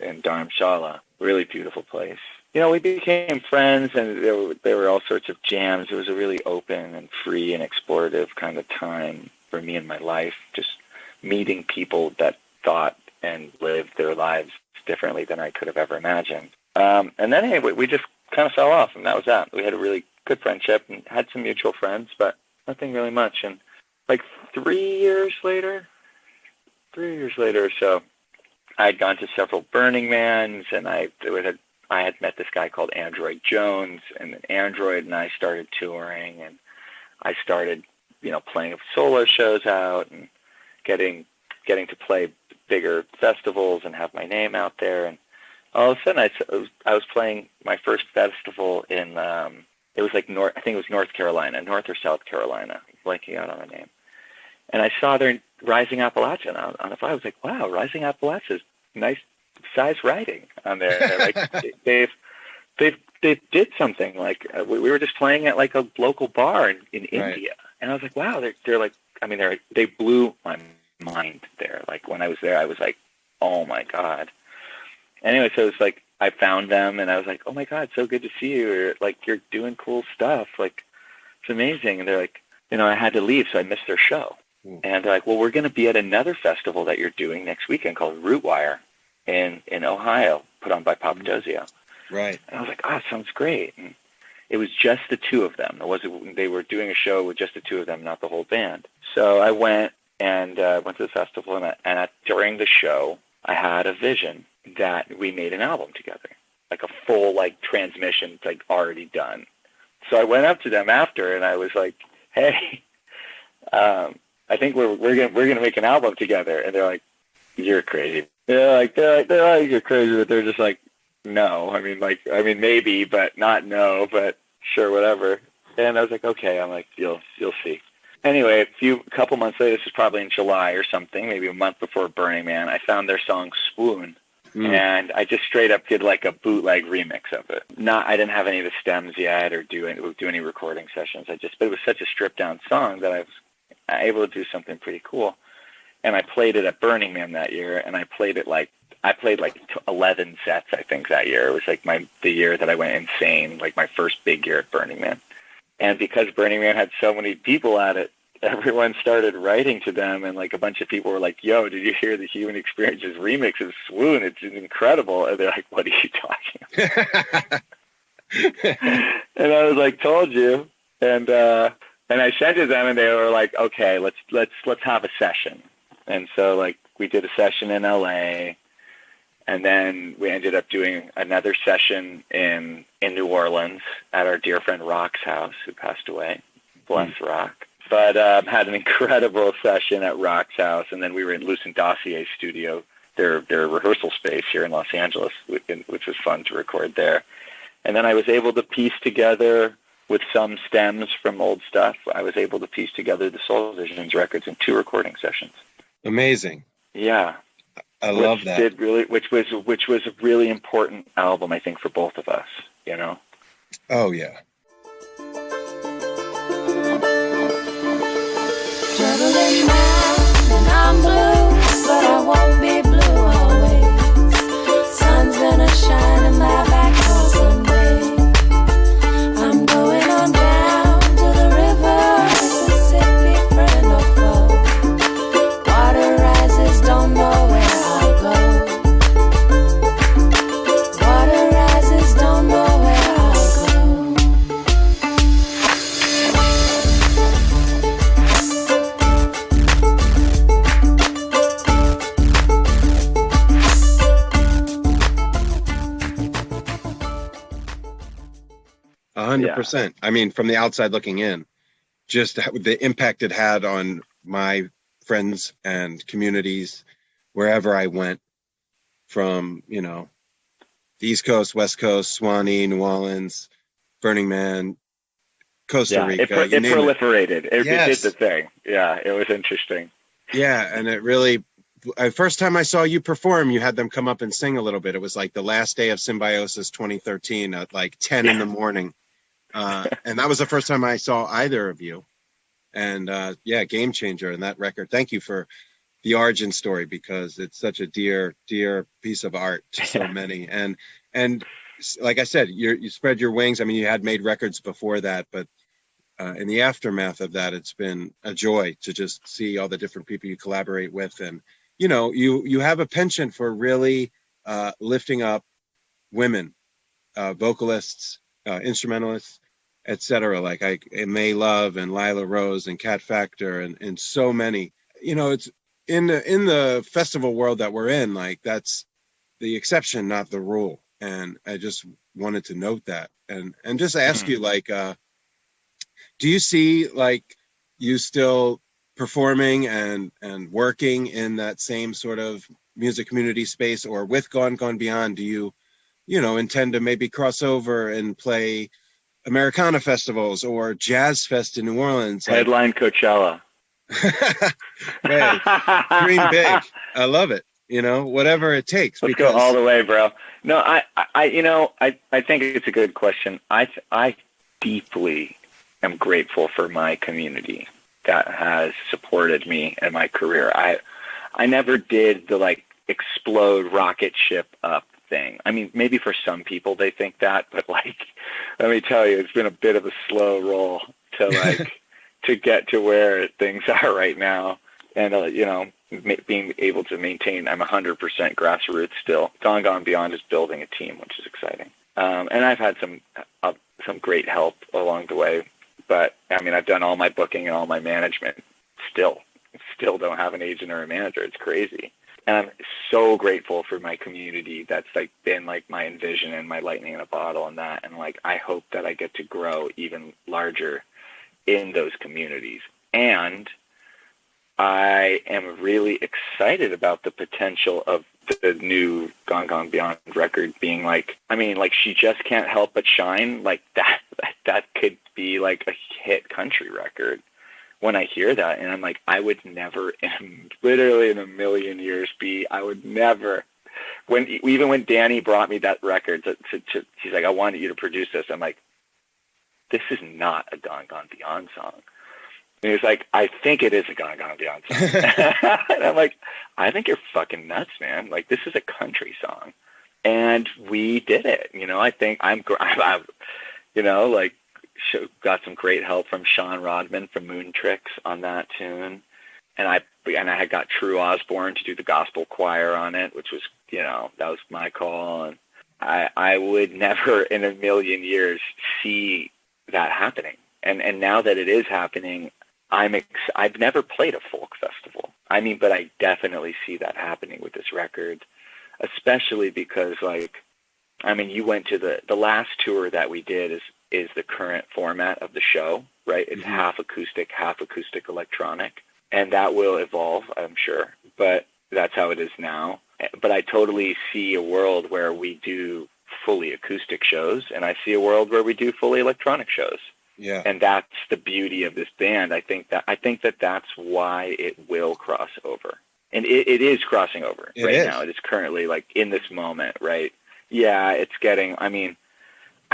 Dharamshala. Really beautiful place. We became friends, and there were all sorts of jams. It was a really open and free and explorative kind of time for me in my life, just meeting people that thought and lived their lives differently than I could have ever imagined. And then, anyway, we just kind of fell off, and that was that. We had a really good friendship and had some mutual friends, but nothing really much. And like 3 years later or so, I had gone to several Burning Mans, and I had met this guy called Android Jones, and Android and I started touring, and I started playing solo shows out and getting to play bigger festivals and have my name out there. And all of a sudden I was playing my first festival in, it was like I think it was North or South Carolina, blanking out on the name. And I saw their Rising Appalachian on the flyer. I was like, wow, Rising Appalachian is nice size writing on there. Like they did something. Like we were just playing at like a local bar in India. And I was like, wow, they're like, I mean, they blew my mind there. Like when I was there, I was like, oh my God. Anyway, so it's like I found them and I was like, oh my God, so good to see you. Or, like, you're doing cool stuff. Like, it's amazing. And they're like, I had to leave, so I missed their show. And they're like, well, we're going to be at another festival that you're doing next weekend called Rootwire in Ohio, put on by Papadozio. Right. And I was like, oh, sounds great. And it was just the two of them. They were doing a show with just the two of them, not the whole band. So I went and went to the festival, and during the show, I had a vision that we made an album together, like a full like transmission, like already done. So I went up to them after, and I was like, hey, I think we're gonna make an album together. And they're like, you're crazy. They're like you're crazy, but they're just like, no. I mean maybe, but not no, but sure, whatever. And I was like, okay. I'm like, you'll see. Anyway, a couple months later, this is probably in July or something, maybe a month before Burning Man, I found their song Swoon. And I just straight up did like a bootleg remix of it. I didn't have any of the stems yet or do any recording sessions. But it was such a stripped down song that I was able to do something pretty cool. And I played it at Burning Man that year, and I played 11 sets, I think, that year. It was like the year that I went insane, like my first big year at Burning Man. And because Burning Man had so many people at it, everyone started writing to them, and like a bunch of people were like, yo, did you hear the Human Experiences remix of Swoon? It's incredible. And they're like, what are you talking about? And I was like, told you. And I sent it to them, and they were like, okay, let's have a session. And so like we did a session in LA, and then we ended up doing another session in New Orleans at our dear friend Rock's house, who passed away. Bless Rock. But had an incredible session at Rock's house, and then we were in Lucent Dossier's studio, their rehearsal space here in Los Angeles, which was fun to record there. And then I was able to piece together, with some stems from old stuff, I was able to piece together the Soul Visions records in 2 recording sessions. Amazing. Yeah. I love that. Which was a really important album, I think, for both of us, Oh, yeah. Traveling now, and I'm blue, but I won't be blue always. Sun's gonna shine in my back door someday. I'm going on down to the river, Mississippi, friend or foe. Water rises, don't know where I'll go. Water rises, don't know where I'll go. Yeah. 100%. I mean, from the outside looking in, just the impact it had on my friends and communities wherever I went, from, the East Coast, West Coast, Swanee, New Orleans, Burning Man, Costa Rica. It proliferated. It Yes. did the thing. Yeah, it was interesting. Yeah, and it really, first time I saw you perform, you had them come up and sing a little bit. It was like the last day of Symbiosis 2013 at like 10 in the morning. And that was the first time I saw either of you. And game changer in that record. Thank you for the origin story, because it's such a dear, dear piece of art to so many. And like I said, you spread your wings. I mean, you had made records before that, but in the aftermath of that, it's been a joy to just see all the different people you collaborate with. And, you have a penchant for really lifting up women, vocalists, instrumentalists, etc. Like May Love and Lila Rose and Cat Factor and so many. It's in the festival world that we're in, like that's the exception, not the rule. And I just wanted to note that and just ask you, like, do you see like you still performing and working in that same sort of music community space, or with Gone Beyond, do you intend to maybe cross over and play Americana festivals or Jazz Fest in New Orleans? Headline Coachella. Hey, dream big. I love it. Whatever it takes. Let's go all the way, bro. No, I think it's a good question. I deeply am grateful for my community that has supported me in my career. I never did the explode rocket ship up thing. I mean, maybe for some people they think that, but let me tell you, it's been a bit of a slow roll to to get to where things are right now. And being able to maintain, I'm 100% grassroots still. Gone Beyond is building a team, which is exciting. And I've had some great help along the way. But I mean, I've done all my booking and all my management. Still don't have an agent or a manager. It's crazy. And I'm so grateful for my community. That's been my envision and my lightning in a bottle and that. And I hope that I get to grow even larger in those communities. And I am really excited about the potential of the new Gone Beyond record being She Just Can't Help But Shine. That could be a hit country record. When I hear that, and I'm I would never, literally in a million years, I would never. Even when Danny brought me that record, she's I wanted you to produce this. I'm this is not a Gone Beyond song. And he was I think it is a Gone Beyond song. And I'm I think you're fucking nuts, man. This is a country song. And we did it. I think I'm got some great help from Sean Rodman from Moon Tricks on that tune. And I had got True Osborne to do the gospel choir on it, which was, that was my call. And I would never in a million years see that happening. And now that it is happening, I've never played a folk festival. But I definitely see that happening with this record, especially because you went to the last tour that we did is the current format of the show, right? It's half acoustic electronic, and that will evolve, I'm sure, but that's how it is now. But I totally see a world where we do fully acoustic shows, and I see a world where we do fully electronic shows. Yeah. And that's the beauty of this band. I think that that's why it will cross over. And it is crossing over now. It is currently in this moment, right? Yeah, it's getting,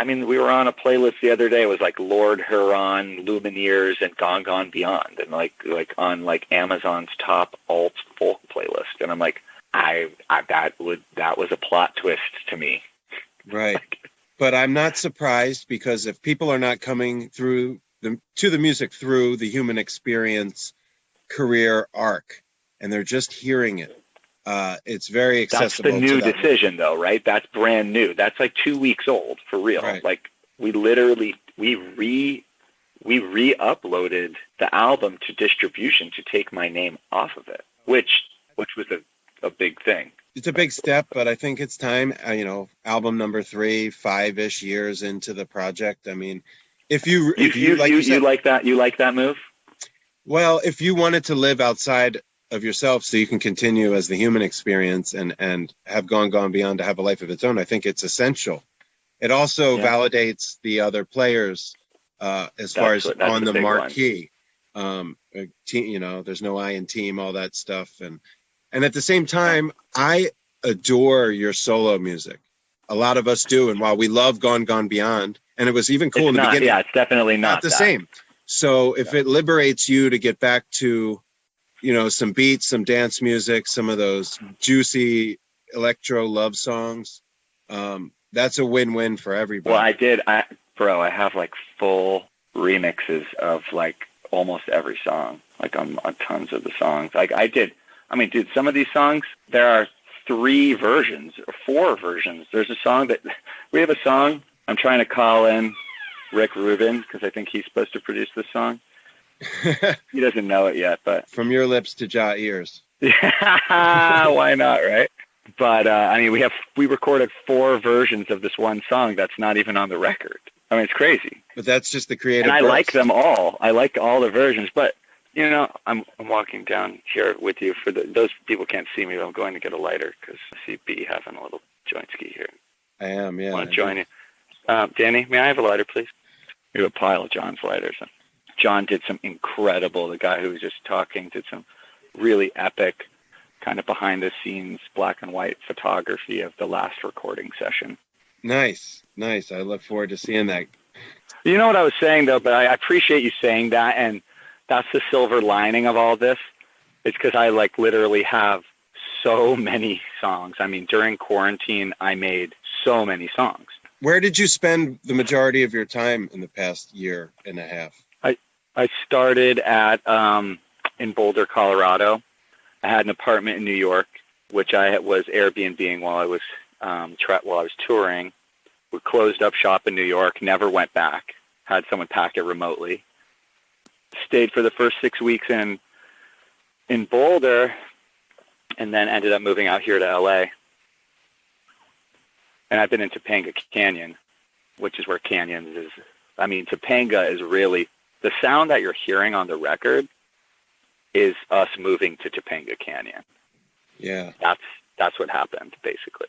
we were on a playlist the other day. It was Lord Huron, Lumineers, and Gone Beyond, and on Amazon's top alt folk playlist. And I'm that was a plot twist to me. Right. But I'm not surprised, because if people are not coming through to the music through the human experience career arc, and they're just hearing it, it's very accessible. That's the new decision, though, right? That's brand new. That's 2 weeks old for real. Right. We literally we re-uploaded the album to distribution to take my name off of it, which was a big thing. It's a big step, but I think it's time. Album number 3, 5-ish years into the project. If you like that move. Well, if you wanted to live outside of yourself so you can continue as the human experience and have Gone Beyond to have a life of its own, I think it's essential. It also validates the other players as far as on the marquee. There's no I in team, all that stuff. And at the same time, I adore your solo music. A lot of us do. And while we love Gone Beyond, and it was even cool in the beginning. Yeah, it's definitely not the same. So if it liberates you to get back to, some beats, some dance music, some of those juicy electro love songs, that's a win-win for everybody. Well, I have full remixes of almost every song, on tons of the songs. Dude, some of these songs, there are 3 versions or 4 versions. There's a song we have a song. I'm trying to call in Rick Rubin because I think he's supposed to produce this song. He doesn't know it yet, but from your lips to jaw ears. Why not, right? But we recorded 4 versions of this one song that's not even on the record. I mean, it's crazy. But that's just the creative. And I burst. like them all. I like all the versions. But, you know, I'm walking down here with you. Those people can't see me, but I'm going to get a lighter because I see B having a little joint ski here. I am, yeah. I want to join you. Danny, may I have a lighter, please? We have a pile of John's lighters. John did some incredible, the guy who was just talking did some really epic kind of behind-the-scenes black and white photography of the last recording session. Nice. I look forward to seeing that. You know what I was saying, though, but I appreciate you saying that, and that's the silver lining of all this. It's because I, like, literally have so many songs. I mean, during quarantine, I made so many songs. Where did you spend the majority of your time in the past year and a half? I started at in Boulder, Colorado. I had an apartment in New York, which I was Airbnb-ing while I was touring. We closed up shop in New York, never went back. Had someone pack it remotely. Stayed for the first 6 weeks in Boulder, and then ended up moving out here to LA. And I've been in Topanga Canyon, which is where canyons is. I mean, Topanga is really, the sound that you're hearing on the record is us moving to Topanga Canyon. Yeah. That's what happened, basically.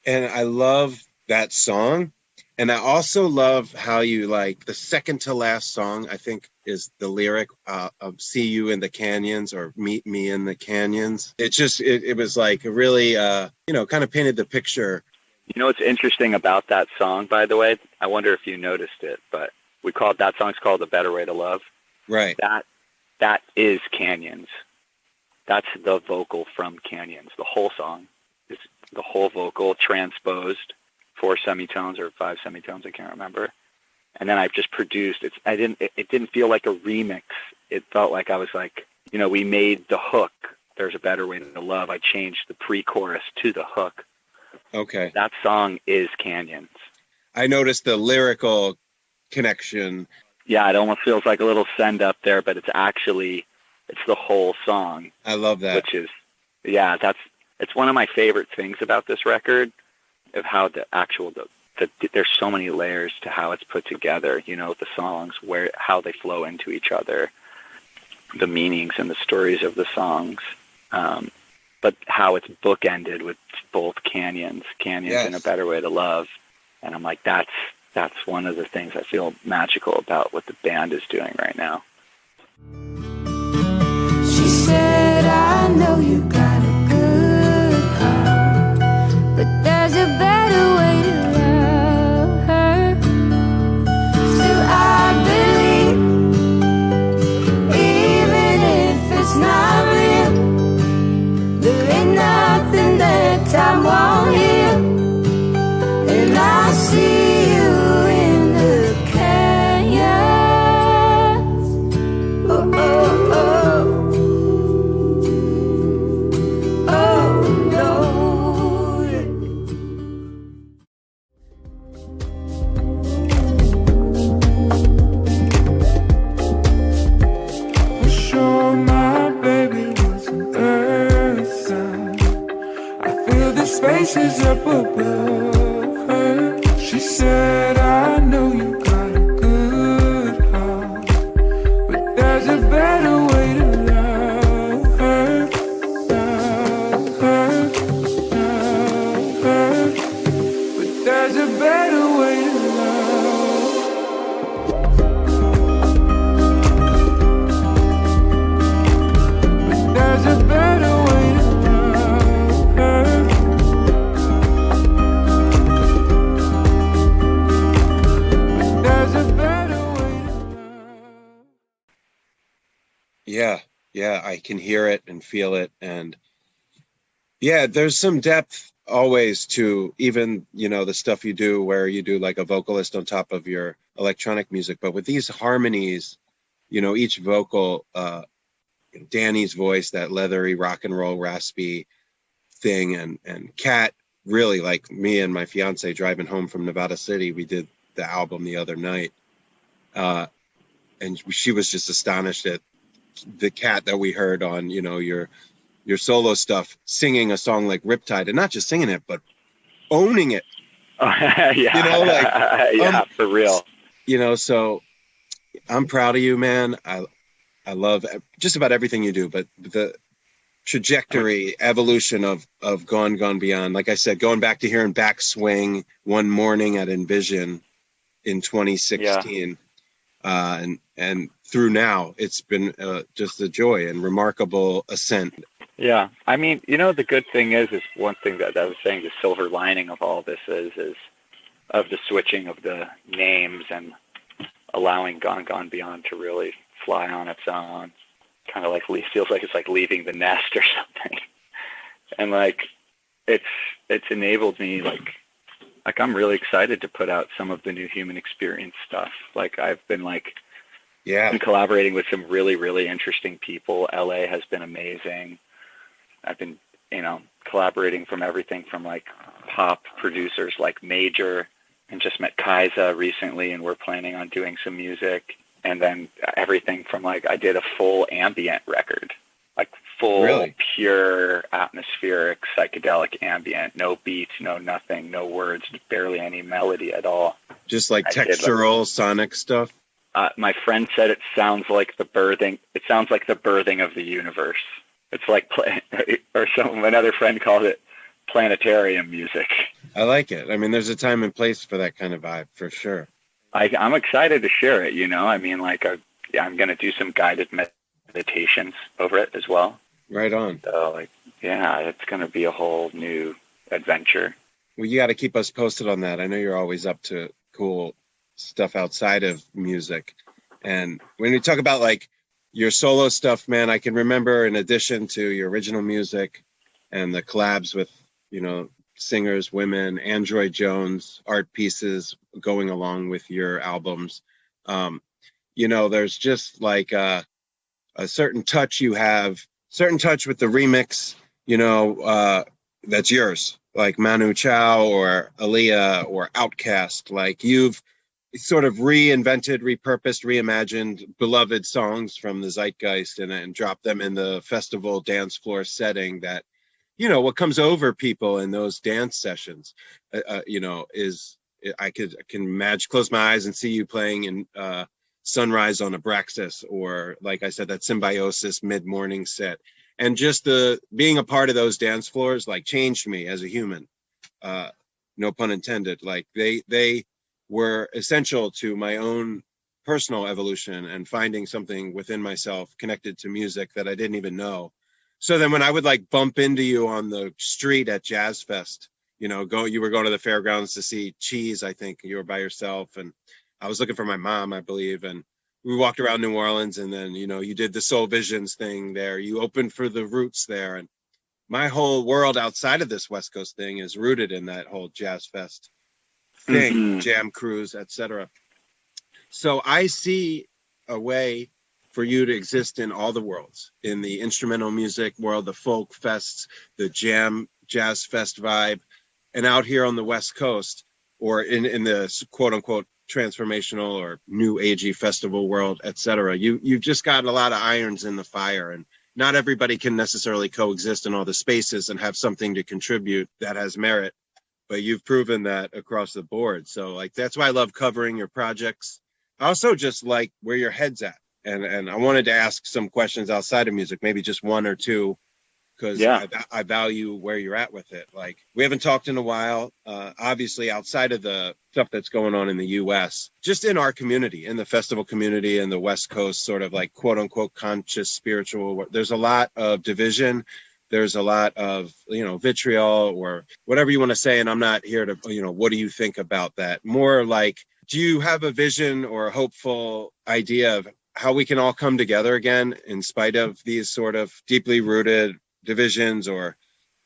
And I love that song. And I also love how you, like, the second to last song, I think, is the lyric of "See You in the Canyons" or "Meet Me in the Canyons." It just, it was like a really, kind of painted the picture. You know what's interesting about that song, by the way? I wonder if you noticed it, but that song's called "A Better Way to Love." Right. That is Canyons. That's the vocal from Canyons. The whole song is the whole vocal transposed 4 semitones or 5 semitones, I can't remember. And then I've just produced it. It didn't feel like a remix. It felt like I was like, we made the hook. There's a better way to love. I changed the pre-chorus to the hook. Okay. That song is Canyons. I noticed the lyrical connection. Yeah, it almost feels like a little send up there, but it's the whole song. I love that. Which is, it's one of my favorite things about this record, of how there's so many layers to how it's put together, the songs, how they flow into each other, the meanings and the stories of the songs, but how it's bookended with both Canyons yes. And A Better Way to Love. And I'm like, that's one of the things I feel magical about what the band is doing right now. She said, I know you got a good heart, but there's a better way to love her. Still I believe, even if it's not real, there ain't nothing that time won't heal. And I see you in the canyons. Oh, oh, oh. Spaces up above her. She said, I know you got a good heart, but there's a better way to love her, love her, love her. But there's a better way to love. But there's a better way to love her. Yeah, I can hear it and feel it. And yeah, there's some depth always to even, the stuff you do where you do like a vocalist on top of your electronic music. But with these harmonies, each vocal, Danny's voice, that leathery rock and roll raspy thing, and Kat, really, like me and my fiance driving home from Nevada City, we did the album the other night. And she was just astonished at the Kat that we heard on, your solo stuff, singing a song like Riptide, and not just singing it, but owning it Yeah. You know, like, yeah, for real. You know, so I'm proud of you, man. I love just about everything you do, but the trajectory, evolution of Gone Beyond. Like I said, going back to hearing Backswing one morning at Envision in 2016, and through now, it's been just a joy and remarkable ascent. Yeah, I mean, you know, the good thing is one thing that I was saying, the silver lining of all this is of the switching of the names and allowing Gone Beyond to really fly on its own. Kind of like feels like it's like leaving the nest or something, and like it's enabled me like I'm really excited to put out some of the new Human Experience stuff. Like I've been been collaborating with some really, really interesting people. LA has been amazing. I've been, you know, collaborating from everything from like pop producers like Major, and just met Kaisa recently, and we're planning on doing some music. And then everything from like, I did a full ambient record, like full pure atmospheric psychedelic ambient, no beats, no nothing, no words, barely any melody at all. Just like textural sonic stuff. My friend said it sounds like the birthing. It sounds like the birthing of the universe. It's like, another friend called it planetarium music. I like it. I mean, there's a time and place for that kind of vibe, for sure. I'm excited to share it, you know. I mean, like, I'm going to do some guided meditations over it as well. Right on. So, like, yeah, it's going to be a whole new adventure. Well, you got to keep us posted on that. I know you're always up to cool stuff outside of music. And when we talk about, like, your solo stuff, man, I can remember, in addition to your original music and the collabs with, you know, singers, women, Android Jones, art pieces going along with your albums. You know, there's just like a certain touch you have, certain touch with the remix, you know, that's yours, like Manu Chao or Aaliyah or Outkast. Like you've sort of reinvented, repurposed, reimagined beloved songs from the zeitgeist and dropped them in the festival dance floor setting that, you know, what comes over people in those dance sessions, you know, is I can close my eyes and see you playing in Sunrise on Abraxas, or like I said, that Symbiosis mid-morning set. And just being a part of those dance floors, like, changed me as a human. No pun intended. Like they were essential to my own personal evolution and finding something within myself connected to music that I didn't even know. So then when I would like bump into you on the street at Jazz Fest, you know, you were going to the fairgrounds to see Cheese, I think you were by yourself, and I was looking for my mom, I believe, and we walked around New Orleans, and then, you know, you did the Soul Visions thing there, you opened for the Roots there, and my whole world outside of this West Coast thing is rooted in that whole Jazz Fest thing, Jam Cruise, etc. So I see a way for you to exist in all the worlds, in the instrumental music world, the folk fests, the jazz fest vibe, and out here on the West Coast, or in the quote unquote transformational or new agey festival world, etc. You've just got a lot of irons in the fire, and not everybody can necessarily coexist in all the spaces and have something to contribute that has merit. But you've proven that across the board. So like, that's why I love covering your projects. I also just like where your head's at. And I wanted to ask some questions outside of music, maybe just one or two, because I value where you're at with it. Like, we haven't talked in a while, obviously outside of the stuff that's going on in the US, just in our community, in the festival community and the West Coast, sort of like quote unquote conscious spiritual, there's a lot of division. There's a lot of, you know, vitriol or whatever you want to say. And I'm not here to, you know, what do you think about that? More like, do you have a vision or a hopeful idea of how we can all come together again in spite of these sort of deeply rooted divisions or,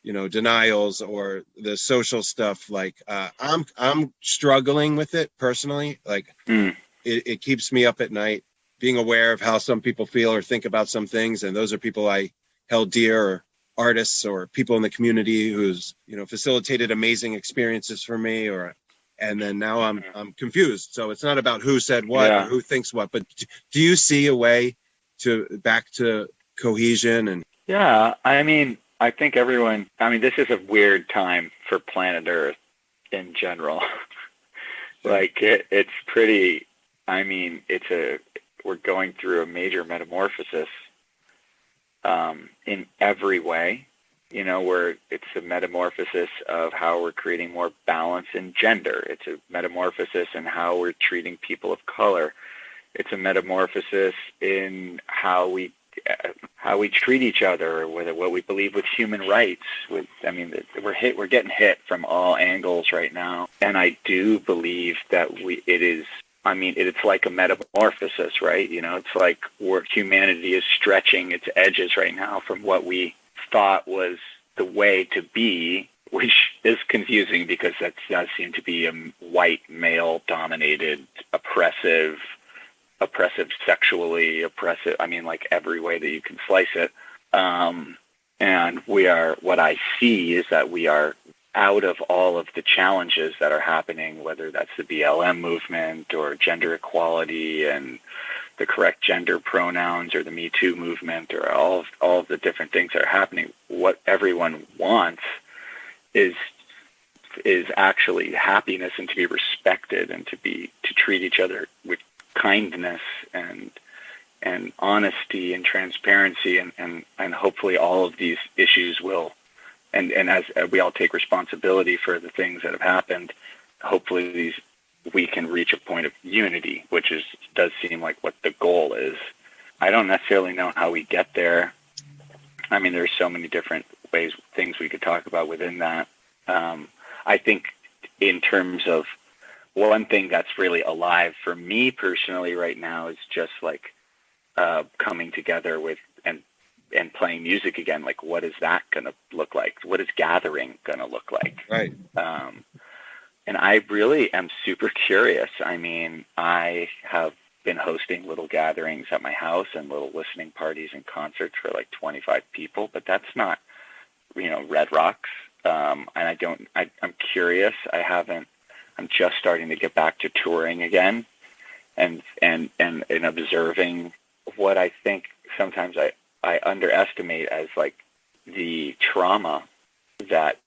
you know, denials or the social stuff? Like, I'm struggling with it personally. Like, it keeps me up at night, being aware of how some people feel or think about some things. And those are people I held dear, or artists or people in the community who's, you know, facilitated amazing experiences for me, and then now I'm confused. So it's not about who said what or who thinks what, but do you see a way back to cohesion? And yeah, I mean, I think this is a weird time for planet Earth in general. Like it's pretty, I mean, we're going through a major metamorphosis in every way, you know, where it's a metamorphosis of how we're creating more balance in gender. It's a metamorphosis in how we're treating people of color. It's a metamorphosis in how we treat each other, what we believe with human rights. We're getting hit from all angles right now, and I do believe that it's like a metamorphosis, right? You know, it's like where humanity is stretching its edges right now from what we thought was the way to be, which is confusing because that does seem to be a white, male-dominated, oppressive, sexually oppressive, I mean, like every way that you can slice it. And what I see is that we are out of all of the challenges that are happening, whether that's the BLM movement or gender equality and the correct gender pronouns or the Me Too movement or all of the different things that are happening. What everyone wants is actually happiness and to be respected and to treat each other with kindness and honesty and transparency and hopefully all of these issues will and as we all take responsibility for the things that have happened, hopefully we can reach a point of unity, which does seem like what the goal is. I don't necessarily know how we get there. I mean, there's so many different things we could talk about within that. I think in terms of one thing that's really alive for me personally right now is just like coming together with and playing music again. Like, what is that going to look like? What is gathering going to look like? Right. And I really am super curious. I mean, I have been hosting little gatherings at my house and little listening parties and concerts for like 25 people, but that's not, you know, Red Rocks. And I'm curious. I'm just starting to get back to touring again and observing what I think sometimes I underestimate as like the trauma that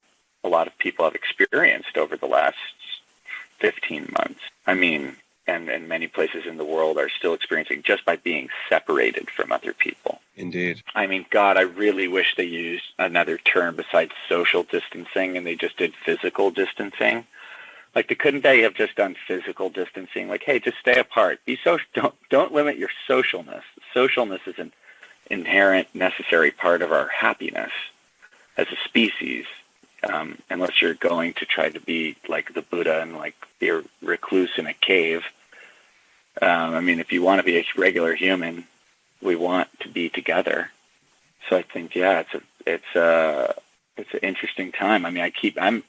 a lot of people have experienced over the last 15 months. I mean, and many places in the world are still experiencing just by being separated from other people. Indeed. I mean, God, I really wish they used another term besides social distancing and they just did physical distancing. Like, couldn't they have just done physical distancing? Like, hey, just stay apart. Be social. Don't limit your socialness. Socialness is an inherent, necessary part of our happiness as a species. Unless you're going to try to be like the Buddha and like be a recluse in a cave. I mean, if you want to be a regular human, we want to be together. So I think, yeah, it's an interesting time. I mean,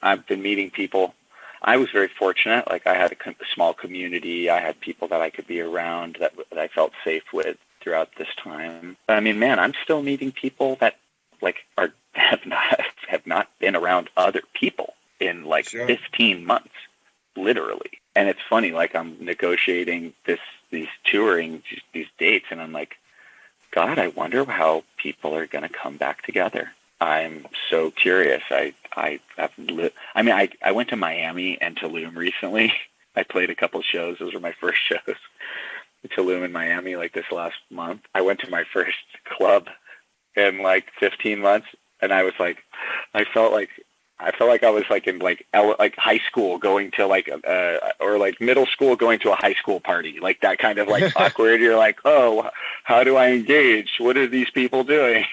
I've been meeting people. I was very fortunate. Like, I had a small community. I had people that I could be around that I felt safe with throughout this time. But I mean, man, I'm still meeting people that like have not been around other people in like 15 months, literally. And it's funny, like I'm negotiating these dates, and I'm like, God, I wonder how people are going to come back together. I'm so curious. I went to Miami and Tulum recently. I played a couple shows. Those were my first shows. Tulum in Miami, like this last month. I went to my first club in like 15 months, and I was like, I felt like I was like in like high school going to like or like middle school going to a high school party, like that kind of like awkward. You're like, oh, how do I engage? What are these people doing?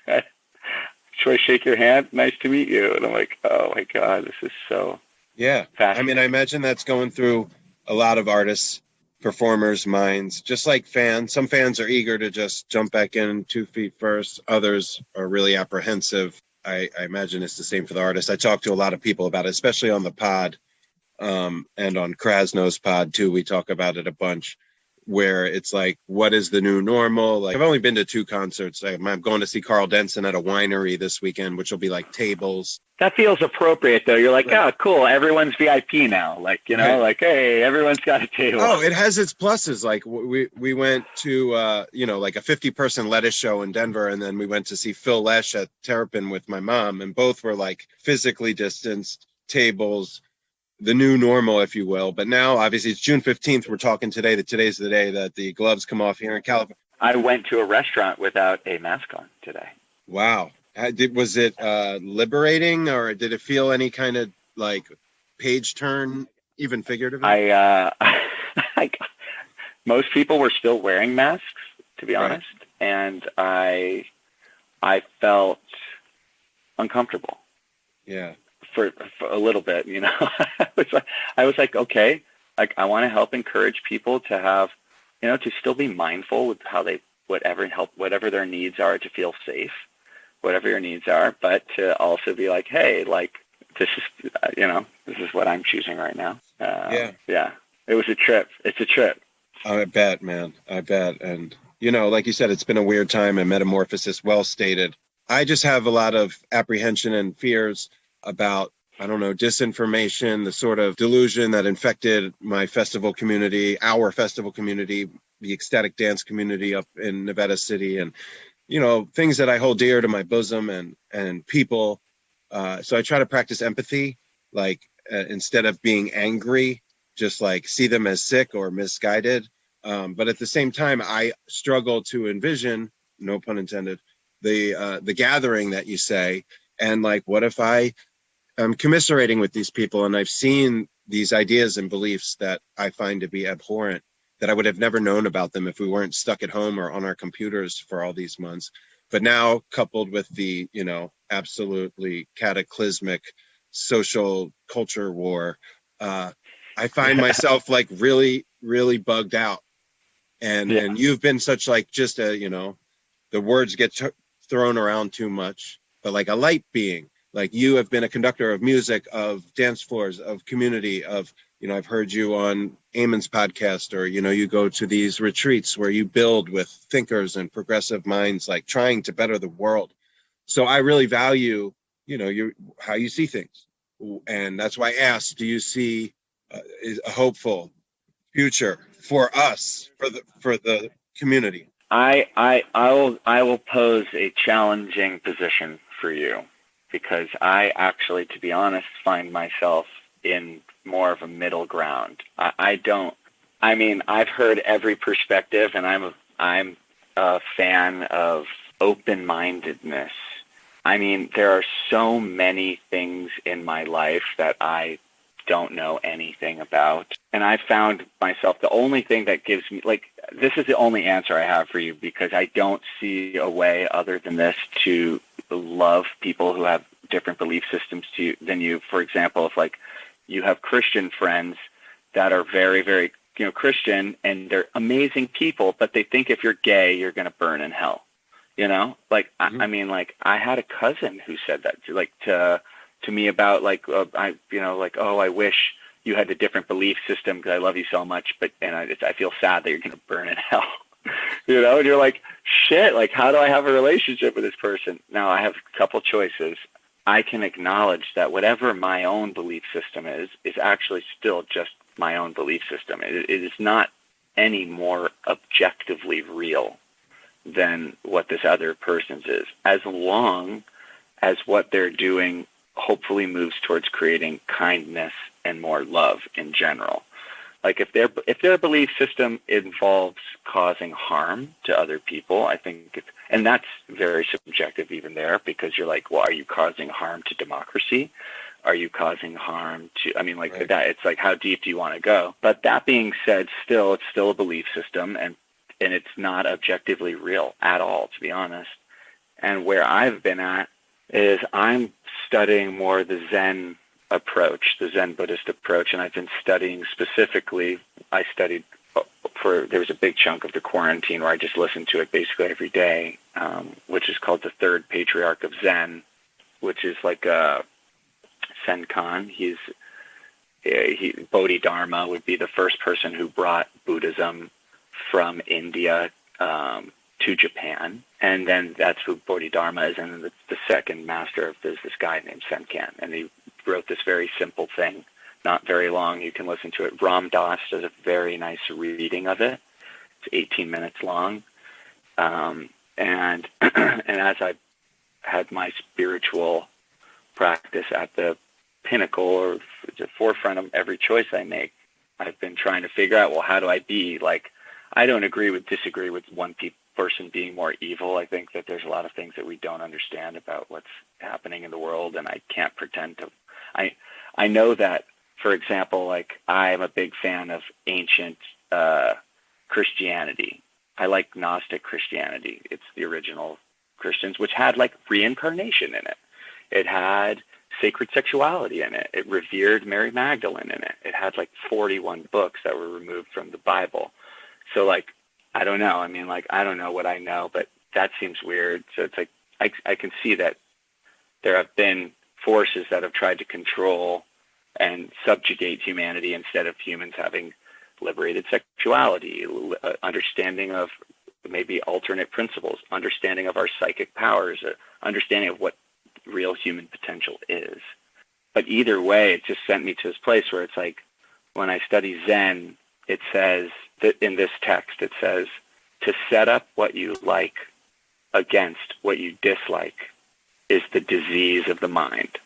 Should I shake your hand? Nice to meet you. And I'm like, oh my God, this is so I mean, I imagine that's going through a lot of artists, performers' minds, just like fans. Some fans are eager to just jump back in 2 feet first. Others are really apprehensive. I imagine it's the same for the artists. I talk to a lot of people about it, especially on the pod and on Krasno's pod too. We talk about it a bunch, where it's like, what is the new normal? Like, I've only been to 2 concerts. I'm going to see Carl Denson at a winery this weekend, which will be like tables. That feels appropriate, though. You're like, oh, cool. Everyone's VIP now. Like, you know, like, hey, everyone's got a table. Oh, it has its pluses. Like, we went to, like a 50-person lettuce show in Denver, and then we went to see Phil Lesh at Terrapin with my mom, and both were like physically distanced tables, the new normal, if you will. But now, obviously, it's June 15th. We're talking today that today's the day that the gloves come off here in California. I went to a restaurant without a mask on today. Wow. Was it liberating, or did it feel any kind of like page turn, even figuratively? Most people were still wearing masks, to be honest, and I felt uncomfortable. Yeah. For a little bit, you know. I was like, okay, like I want to help encourage people to have, you know, to still be mindful with how they whatever their needs are, to feel safe, whatever your needs are, but to also be like, hey, like this is, you know, this is what I'm choosing right now. Yeah. It was a trip. It's a trip. I bet, man. I bet. And, you know, like you said, it's been a weird time and metamorphosis, well stated. I just have a lot of apprehension and fears about, I don't know, disinformation, the sort of delusion that infected my festival community, our festival community, the ecstatic dance community up in Nevada City, and, you know, things that I hold dear to my bosom and people. So I try to practice empathy, like instead of being angry, just like see them as sick or misguided. But at the same time, I struggle to envision, no pun intended, the gathering that you say, and like, what if I'm commiserating with these people and I've seen these ideas and beliefs that I find to be abhorrent, that I would have never known about them if we weren't stuck at home or on our computers for all these months. But now, coupled with the, you know, absolutely cataclysmic social culture war, I find myself like really, really bugged out. And you've been such like just a, you know, the words get thrown around too much, but like a light being. Like you have been a conductor of music, of dance floors, of community, of, you know, I've heard you on Eamon's podcast, or, you know, you go to these retreats where you build with thinkers and progressive minds, like trying to better the world. So I really value, you know, how you see things. And that's why I asked, do you see a hopeful future for us, for the community? I will pose a challenging position for you, because I actually, to be honest, find myself in more of a middle ground. I've heard every perspective, and I'm a fan of open-mindedness. I mean, there are so many things in my life that I don't know anything about. And I found myself, the only thing that gives me, like, this is the only answer I have for you, because I don't see a way other than this to love people who have different belief systems than you. For example, if like you have Christian friends that are very, very, you know, Christian, and they're amazing people, but they think if you're gay, you're going to burn in hell. You know, like, I mean, like I had a cousin who said that to me about like, I wish you had a different belief system because I love you so much, but I feel sad that you're going to burn in hell. You know, and you're like, shit, like, how do I have a relationship with this person? Now I have a couple choices. I can acknowledge that whatever my own belief system is actually still just my own belief system. It is not any more objectively real than what this other person's is, as long as what they're doing hopefully moves towards creating kindness and more love in general. Like if their belief system involves causing harm to other people, I think, and that's very subjective even there, because you're like, well, are you causing harm to democracy? Are you causing harm to, I mean, like right. That, it's like, how deep do you want to go? But that being said, it's still a belief system, and it's not objectively real at all, to be honest. And where I've been at is I'm studying more the Zen approach, the Zen Buddhist approach, and I've been studying specifically, there was a big chunk of the quarantine where I just listened to it basically every day, which is called the Third Patriarch of Zen, which is like a Senkan. Bodhidharma would be the first person who brought Buddhism from India to Japan, and then that's who Bodhidharma is, and then the second master is this guy named Senkan, and he wrote this very simple thing, not very long. You can listen to it. Ram Dass does a very nice reading of it. It's 18 minutes long, and as I had my spiritual practice at the pinnacle, or the forefront of every choice I make. I've been trying to figure out, well, how do I be? Like, I don't disagree with one person being more evil. I think that there's a lot of things that we don't understand about what's happening in the world, and I can't pretend to. I know that, for example, like, I'm a big fan of ancient Christianity. I like Gnostic Christianity. It's the original Christians, which had like reincarnation in it. It had sacred sexuality in it. It revered Mary Magdalene in it. It had like 41 books that were removed from the Bible. So like, I don't know. I mean, like, I don't know what I know, but that seems weird. So it's like, I can see that there have been forces that have tried to control and subjugate humanity instead of humans having liberated sexuality, understanding of maybe alternate principles, understanding of our psychic powers, understanding of what real human potential is. But either way, it just sent me to this place where it's like, when I study Zen, it says that in this text, it says to set up what you like against what you dislike is the disease of the mind.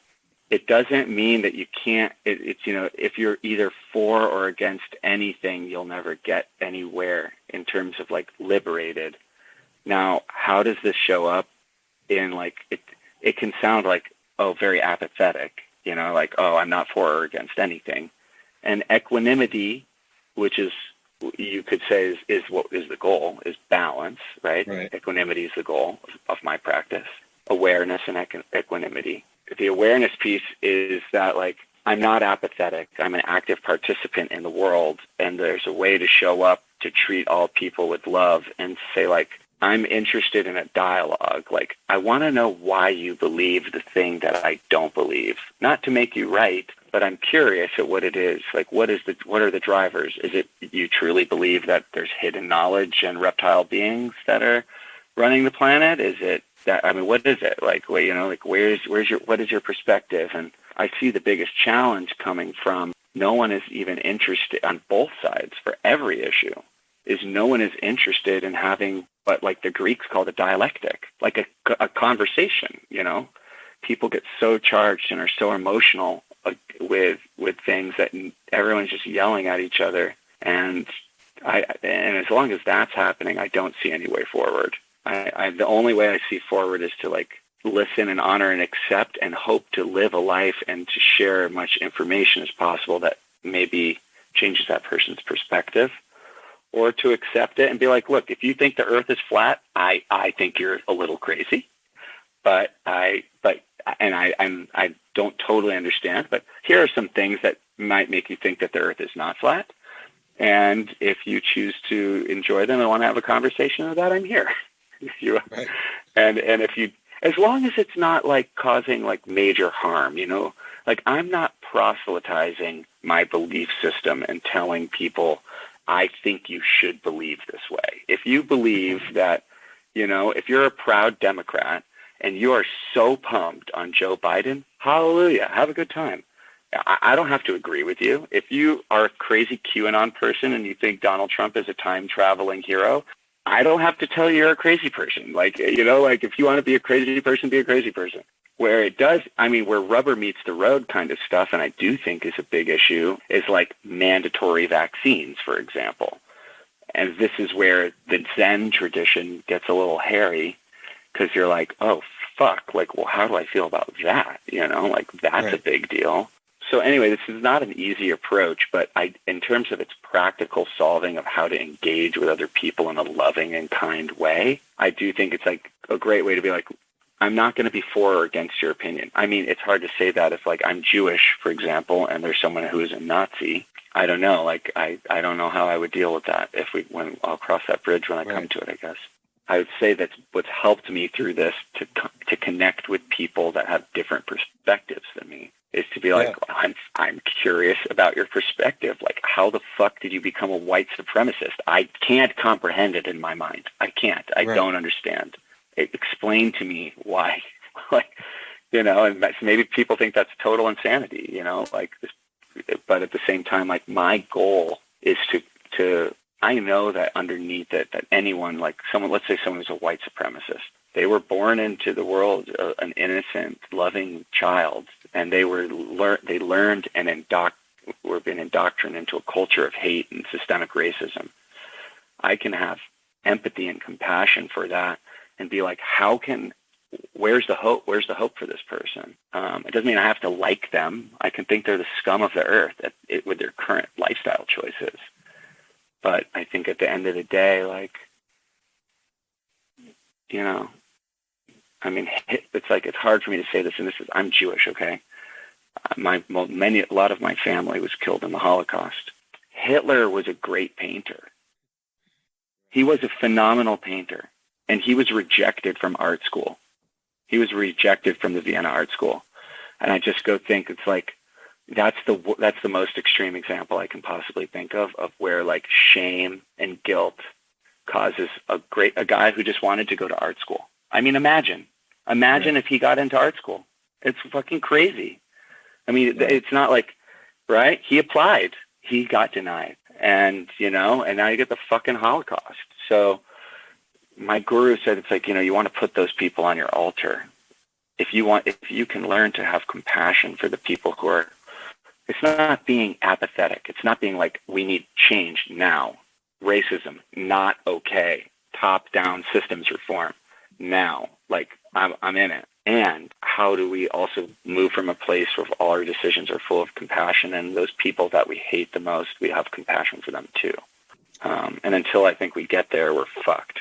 It doesn't mean that you can't, it's, you know, if you're either for or against anything, you'll never get anywhere in terms of like liberated. Now, how does this show up in like, it can sound like, oh, very apathetic, you know, like, oh, I'm not for or against anything. And equanimity, which is, you could say is what is the goal, is balance, right? Equanimity is the goal of my practice. Awareness and equanimity. The awareness piece is that, like, I'm not apathetic. I'm an active participant in the world, and there's a way to show up to treat all people with love and say, like, I'm interested in a dialogue. Like, I want to know why you believe the thing that I don't believe. Not to make you right, but I'm curious at what it is. Like, what are the drivers? Is it you truly believe that there's hidden knowledge and reptile beings that are running the planet? Is it that, I mean, what is it? Like, well, you know, like, what is your perspective? And I see the biggest challenge coming from no one is even interested on both sides for every issue, is no one is interested in having what, like, the Greeks called a dialectic, like a conversation, you know? People get so charged and are so emotional with things that everyone's just yelling at each other. And as long as that's happening, I don't see any way forward. The only way I see forward is to, like, listen and honor and accept and hope to live a life and to share as much information as possible that maybe changes that person's perspective, or to accept it and be like, look, if you think the earth is flat, I think you're a little crazy, but I don't totally understand, but here are some things that might make you think that the earth is not flat. And if you choose to enjoy them and want to have a conversation about that, I'm here. Right. And if you, as long as it's not like causing like major harm, you know, like, I'm not proselytizing my belief system and telling people, I think you should believe this way. If you believe that, you know, if you're a proud Democrat and you are so pumped on Joe Biden, hallelujah, have a good time. I don't have to agree with you. If you are a crazy QAnon person and you think Donald Trump is a time-traveling hero, I don't have to tell you you're a crazy person. Like, you know, like, if you want to be a crazy person, be a crazy person. Where it does, I mean, where rubber meets the road kind of stuff, and I do think is a big issue, is like mandatory vaccines, for example. And this is where the Zen tradition gets a little hairy, because you're like, oh, fuck, like, well, how do I feel about that? You know, like, that's a big deal. So anyway, this is not an easy approach, but in terms of its practical solving of how to engage with other people in a loving and kind way, I do think it's like a great way to be like, I'm not going to be for or against your opinion. I mean, it's hard to say that if, like, I'm Jewish, for example, and there's someone who is a Nazi. I don't know. Like, I don't know how I would deal with that when I'll cross that bridge when I come to it, I guess. I would say that's what's helped me through this to connect with people that have different perspectives than me, is to be like, I'm curious about your perspective. Like, how the fuck did you become a white supremacist? I can't comprehend it in my mind. I can't. I don't understand. Explain to me why. Like, you know, and maybe people think that's total insanity, you know, like, but at the same time, like, my goal is to I know that underneath it, that anyone, like someone, let's say someone who's a white supremacist, they were born into the world an innocent, loving child. and they learned and were being indoctrinated into a culture of hate and systemic racism. I can have empathy and compassion for that and be like, where's the hope? Where's the hope for this person? It doesn't mean I have to like them. I can think they're the scum of the earth with their current lifestyle choices. But I think at the end of the day, like, you know, I mean, it's hard for me to say this, and I'm Jewish, okay? A lot of my family was killed in the Holocaust. Hitler was a great painter. He was a phenomenal painter, and he was rejected from art school. He was rejected from the Vienna Art School. And I just go think it's like, that's the most extreme example I can possibly think of where like shame and guilt causes a guy who just wanted to go to art school. I mean, imagine if he got into art school. It's fucking crazy. I mean, it's not like, right? He applied, he got denied, and now you get the fucking Holocaust. So my guru said, it's like, you want to put those people on your altar. If you can learn to have compassion for the people who are, it's not being apathetic. It's not being like, we need change now. Racism, not okay. Top-down systems reform, now. Like, I'm in it. And how do we also move from a place where all our decisions are full of compassion, and those people that we hate the most, we have compassion for them too. And until I think we get there, we're fucked.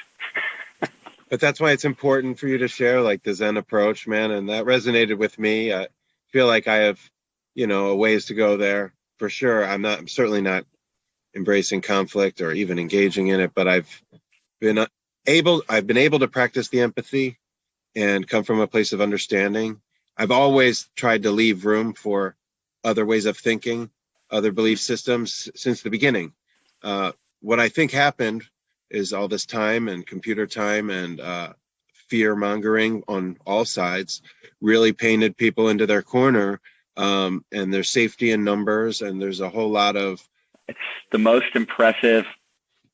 But that's why it's important for you to share like the Zen approach, man. And that resonated with me. I feel like I have, a ways to go there for sure. I'm certainly not embracing conflict or even engaging in it, but I've been able to practice the empathy and come from a place of understanding. I've always tried to leave room for other ways of thinking, other belief systems since the beginning. What I think happened is all this time and computer time and fear mongering on all sides really painted people into their corner, and there's safety in numbers, and there's a whole lot of... It's the most impressive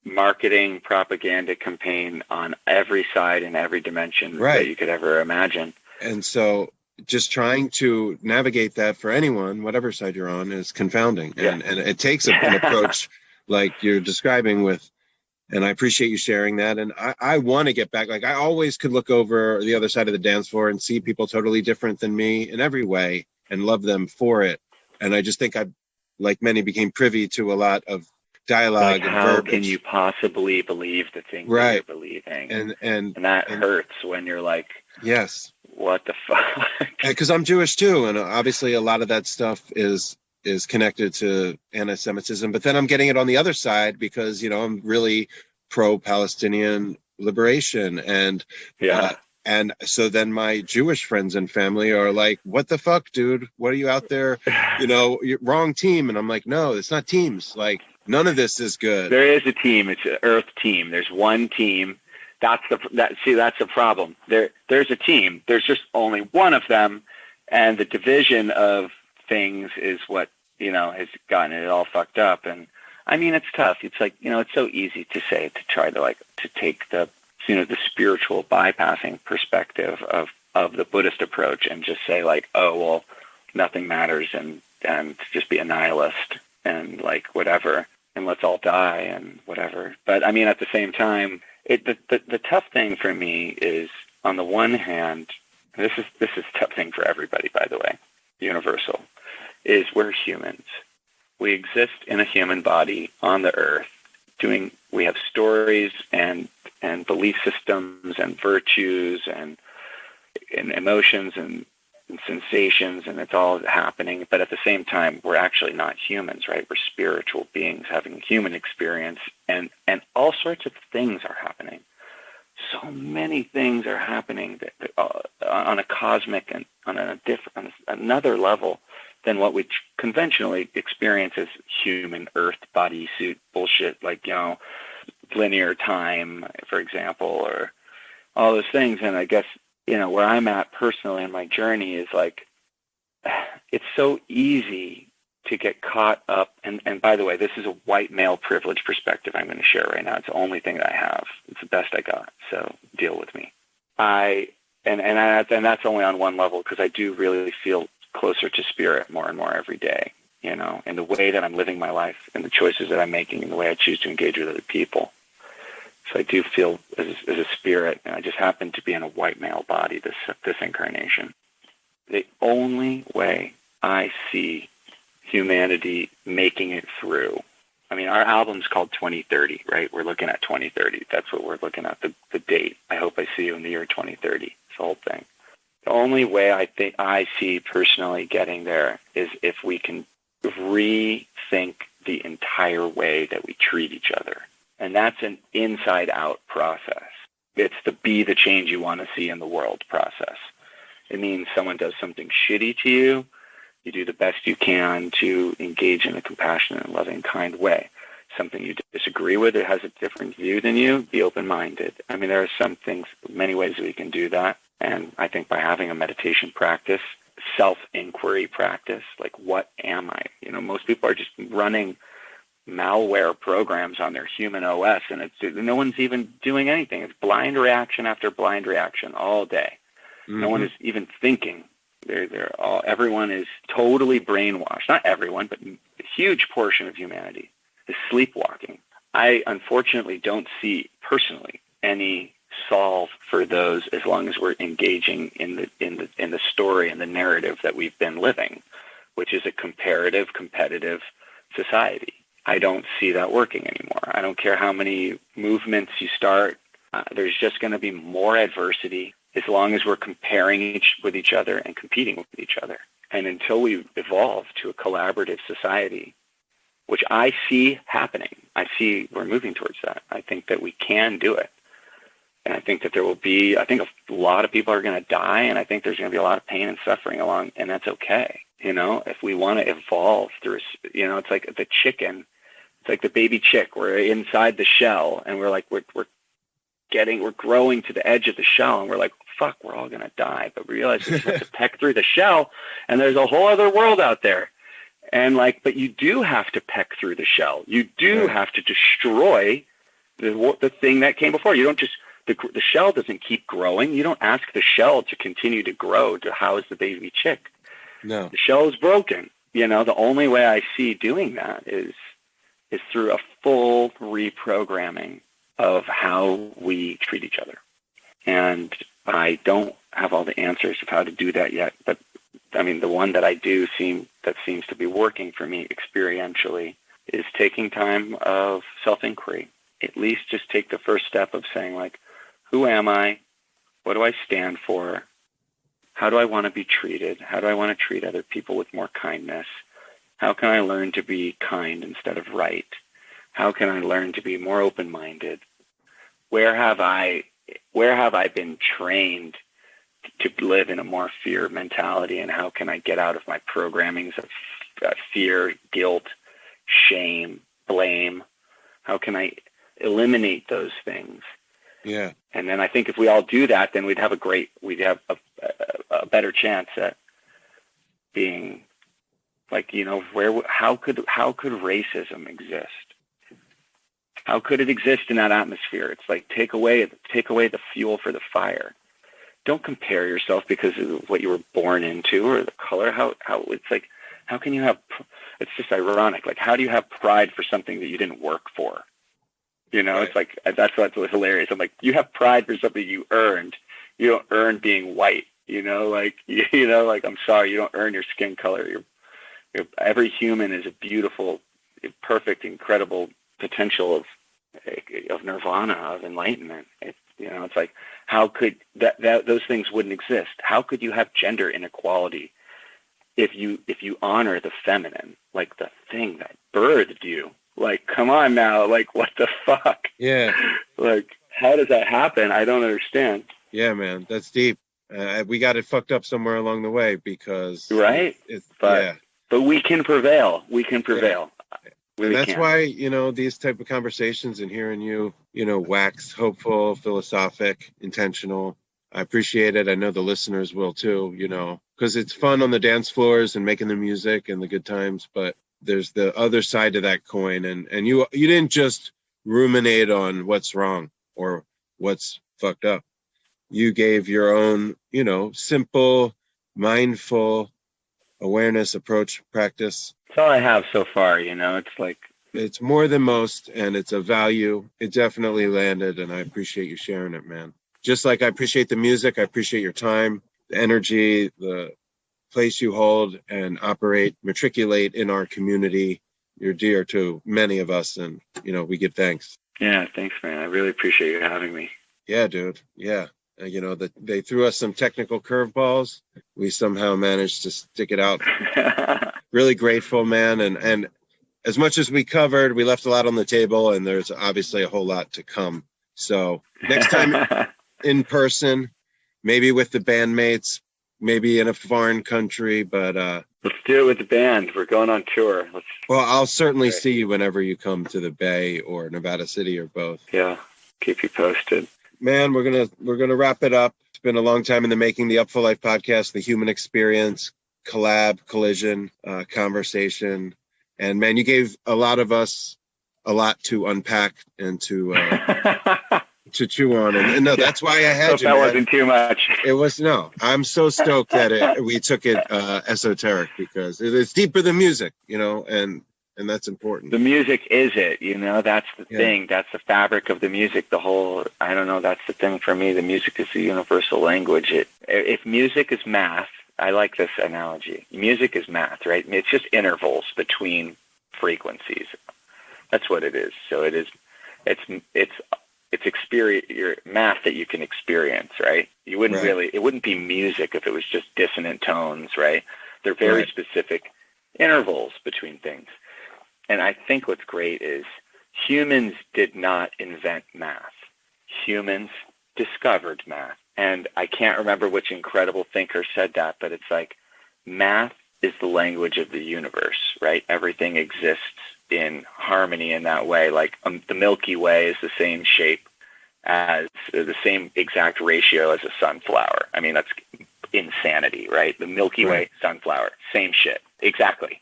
marketing propaganda campaign on every side and every dimension that you could ever imagine. And so just trying to navigate that for anyone, whatever side you're on, is confounding. And it takes an approach like you're describing with, and I appreciate you sharing that. And I want to get back. Like, I always could look over the other side of the dance floor and see people totally different than me in every way and love them for it. And I just think I, like many, became privy to a lot of dialogue. Like, and how verbiage. can you possibly believe the thing that you're believing? And that hurts when you're like, yes, what the fuck? Because I'm Jewish too, and obviously a lot of that stuff is connected to anti-Semitism. But then I'm getting it on the other side because I'm really pro-Palestinian liberation, and and so then my Jewish friends and family are like, "What the fuck, dude? What are you out there? You're wrong team." And I'm like, "No, it's not teams. Like, none of this is good." There is a team. It's an Earth team. There's one team. That's the problem. There's a team. There's just only one of them, and the division of things is what has gotten it all fucked up. And I mean, it's tough. It's like, it's so easy to say, to try to take the the spiritual bypassing perspective of the Buddhist approach and just say like, oh well, nothing matters, and just be a nihilist and like whatever, and let's all die and whatever. But I mean, at the same time, the tough thing for me is, on the one hand, this is a tough thing for everybody, by the way, universal, is we're humans. We exist in a human body on the earth, we have stories and belief systems and virtues and emotions and sensations, and it's all happening. But at the same time, we're actually not humans, right? We're spiritual beings having a human experience, and all sorts of things are happening. So many things are happening that, on a cosmic and on another level than what we conventionally experience as human Earth body suit bullshit, like linear time, for example, or all those things. And I guess where I'm at personally in my journey is like, it's so easy to get caught up. And by the way, this is a white male privilege perspective I'm going to share right now. It's the only thing that I have. It's the best I got. So deal with me. And that's only on one level, because I do really feel closer to spirit more and more every day, you know, in the way that I'm living my life and the choices that I'm making and the way I choose to engage with other people. So I do feel as a spirit, and I just happen to be in a white male body this incarnation. The only way I see humanity making it through, I mean, our album's called 2030, right? We're looking at 2030. That's what we're looking at, the date. I hope I see you in the year 2030. It's the whole thing. The only way I think I see personally getting there is if we can rethink the entire way that we treat each other. And that's an inside-out process. It's the be the change you want to see in the world process. It means someone does something shitty to you. You do the best you can to engage in a compassionate and loving, kind way. Something you disagree with or has a different view than you, be open-minded. I mean, there are some things, many ways that we can do that. And I think by having a meditation practice, self-inquiry practice, like, what am I? You know, most people are just running malware programs on their human OS, and no one's even doing anything. It's blind reaction after blind reaction all day. Mm-hmm. No one is even thinking. Everyone is totally brainwashed. Not everyone, but a huge portion of humanity is sleepwalking. I unfortunately don't see personally any solve for those as long as we're engaging in the story and the narrative that we've been living, which is a comparative, competitive society. I don't see that working anymore. I don't care how many movements you start. There's just going to be more adversity as long as we're comparing with each other and competing with each other. And until we evolve to a collaborative society, which I see happening, I see we're moving towards that. I think that we can do it. And I think that I think a lot of people are going to die, and I think there's going to be a lot of pain and suffering along, and that's okay. You know, if we want to evolve through, you know, it's like the chicken. It's like the baby chick. We're inside the shell, and we're growing to the edge of the shell, and we're like, fuck, we're all going to die. But we realize we just have to peck through the shell, and there's a whole other world out there. And but you do have to peck through the shell. You do have to destroy the thing that came before. You don't just, the shell doesn't keep growing. You don't ask the shell to continue to grow to house the baby chick. No. The shell is broken. You know, the only way I see doing that is through a full reprogramming of how we treat each other. And I don't have all the answers of how to do that yet, but I mean, the one that I do seems to be working for me experientially is taking time of self-inquiry. At least just take the first step of saying, like, who am I? What do I stand for? How do I want to be treated? How do I want to treat other people with more kindness? How can I learn to be kind instead of right? How can I learn to be more open-minded? Where have I been trained to live in a more fear mentality, and how can I get out of my programmings of fear, guilt, shame, blame? How can I eliminate those things? Yeah. And then I think if we all do that, then we'd have a better chance at being like, you know, how could racism exist? How could it exist in that atmosphere? It's like, take away the fuel for the fire. Don't compare yourself because of what you were born into or the color. How it's like, how can you have, it's just ironic. Like, how do you have pride for something that you didn't work for? You know, right. It's like, that's what's hilarious. I'm like, you have pride for something you earned. You don't earn being white, you know, like, I'm sorry, you don't earn your skin color. Every human is a beautiful, perfect, incredible potential of nirvana, of enlightenment. It's like, how could those things wouldn't exist? How could you have gender inequality if you honor the feminine, like the thing that birthed you? Like, come on now, like, what the fuck? Yeah. Like, how does that happen? I don't understand. Yeah, man, that's deep. We got it fucked up somewhere along the way because... Right? But we can prevail. We can prevail. Yeah. And that's why, you know, these type of conversations and hearing you, you know, wax hopeful, philosophic, intentional. I appreciate it. I know the listeners will too, you know, because it's fun on the dance floors and making the music and the good times. But there's the other side of that coin. And you didn't just ruminate on what's wrong or what's fucked up. You gave your own, you know, simple, mindful awareness, approach, practice. That's all I have so far, you know. It's like it's more than most, and it's a value. It definitely landed, and I appreciate you sharing it, man. Just like I appreciate the music, I appreciate your time, the energy, the place you hold and operate, matriculate in our community. You're dear to many of us, and, you know, we give thanks. Yeah, thanks, man. I really appreciate you having me. Yeah, dude. Yeah. You know, they threw us some technical curveballs. We somehow managed to stick it out. Really grateful, man. And as much as we covered, we left a lot on the table, and there's obviously a whole lot to come. So next time in person, maybe with the bandmates, maybe in a foreign country, but let's do it with the band. We're going on tour. Well, I'll certainly see you whenever you come to the Bay or Nevada City or both. Yeah, keep you posted. Man, we're gonna wrap it up. It's been a long time in the making. The Up for Life podcast, the human experience, collab, collision, conversation, and man, you gave a lot of us a lot to unpack and to to chew on. And no, that's why I had you. That man. Wasn't too much. It was no. I'm so stoked that we took it esoteric, because it's deeper than music, you know, and that's important. The music is it, you know, that's the thing. That's the fabric of the music. The whole, I don't know, that's the thing for me. The music is the universal language. If music is math, I like this analogy. Music is math, right? It's just intervals between frequencies. That's what it is. So it's experience, your math that you can experience, right? You wouldn't it wouldn't be music if it was just dissonant tones, right? They're very specific intervals between things. And I think what's great is humans did not invent math. Humans discovered math. And I can't remember which incredible thinker said that, but it's like math is the language of the universe, right? Everything exists in harmony in that way. Like the Milky Way is the same shape as the same exact ratio as a sunflower. I mean, that's insanity, right? The Milky Way, sunflower, same shit. Exactly.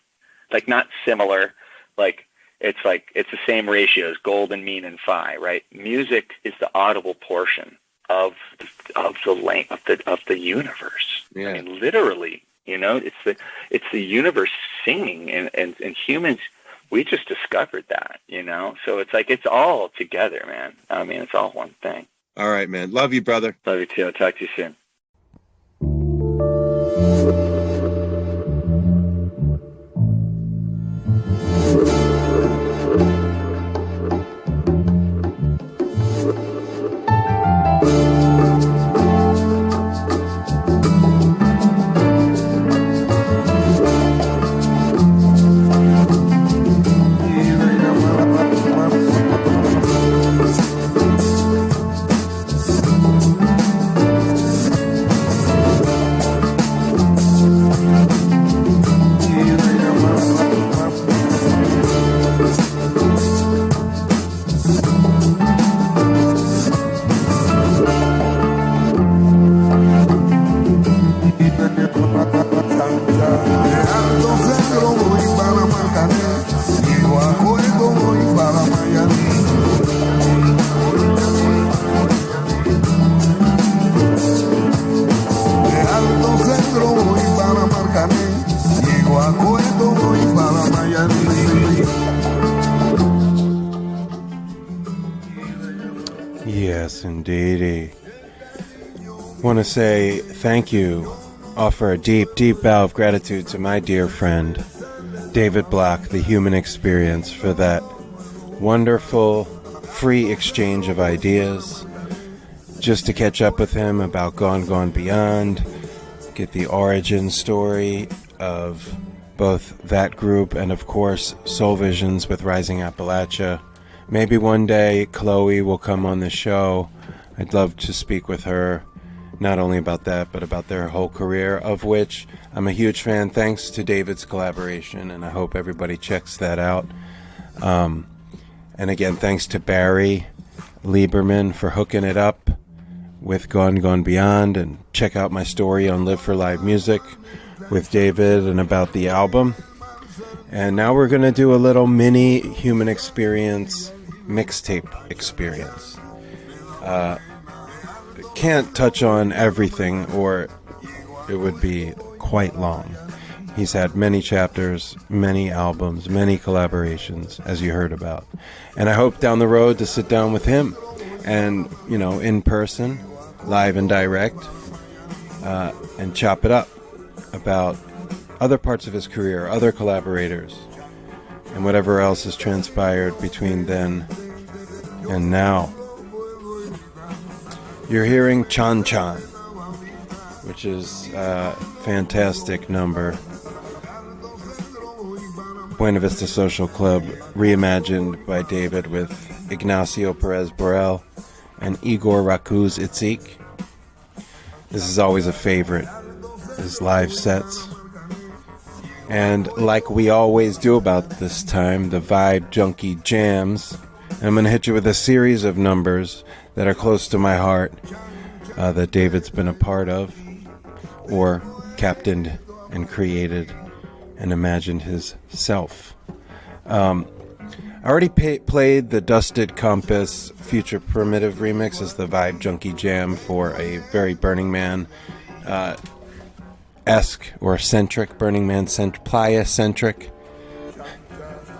Like not similar. Like it's the same ratios, gold and mean and phi, right? Music is the audible portion of the universe. Yeah. I mean, literally, you know, it's the universe singing, and humans, we just discovered that, you know. So it's like it's all together, man. I mean, it's all one thing. All right, man. Love you, brother. Love you too. I'll talk to you soon. Yes, indeedy. Want to say thank you, offer a deep, deep bow of gratitude to my dear friend, David Block, the human experience, for that wonderful, free exchange of ideas. Just to catch up with him about Gone Beyond, get the origin story of both that group and, of course, Soul Visions with Rising Appalachia. Maybe one day Chloe will come on the show. I'd love to speak with her, not only about that, but about their whole career, of which I'm a huge fan, thanks to David's collaboration, and I hope everybody checks that out. And again, thanks to Barry Lieberman for hooking it up with Gone Beyond, and check out my story on Live for Live Music with David and about the album. And now we're going to do a little mini human experience mixtape experience. Can't touch on everything or it would be quite long. He's had many chapters, many albums, many collaborations, as you heard about. And I hope down the road to sit down with him and, you know, in person, live and direct, and chop it up about other parts of his career, other collaborators, and whatever else has transpired between then and now. You're hearing Chan Chan, which is a fantastic number. Buena Vista Social Club, reimagined by David with Ignacio Perez Borel and Igor Rakuz Itzik. This is always a favorite, his live sets. And like we always do about this time, the Vibe Junkie Jams. I'm going to hit you with a series of numbers that are close to my heart, that David's been a part of, or captained and created and imagined his self. I already played the Dusted Compass Future Primitive remix as the Vibe Junkie Jam for a very Burning Man esque or centric, Burning Man Playa-centric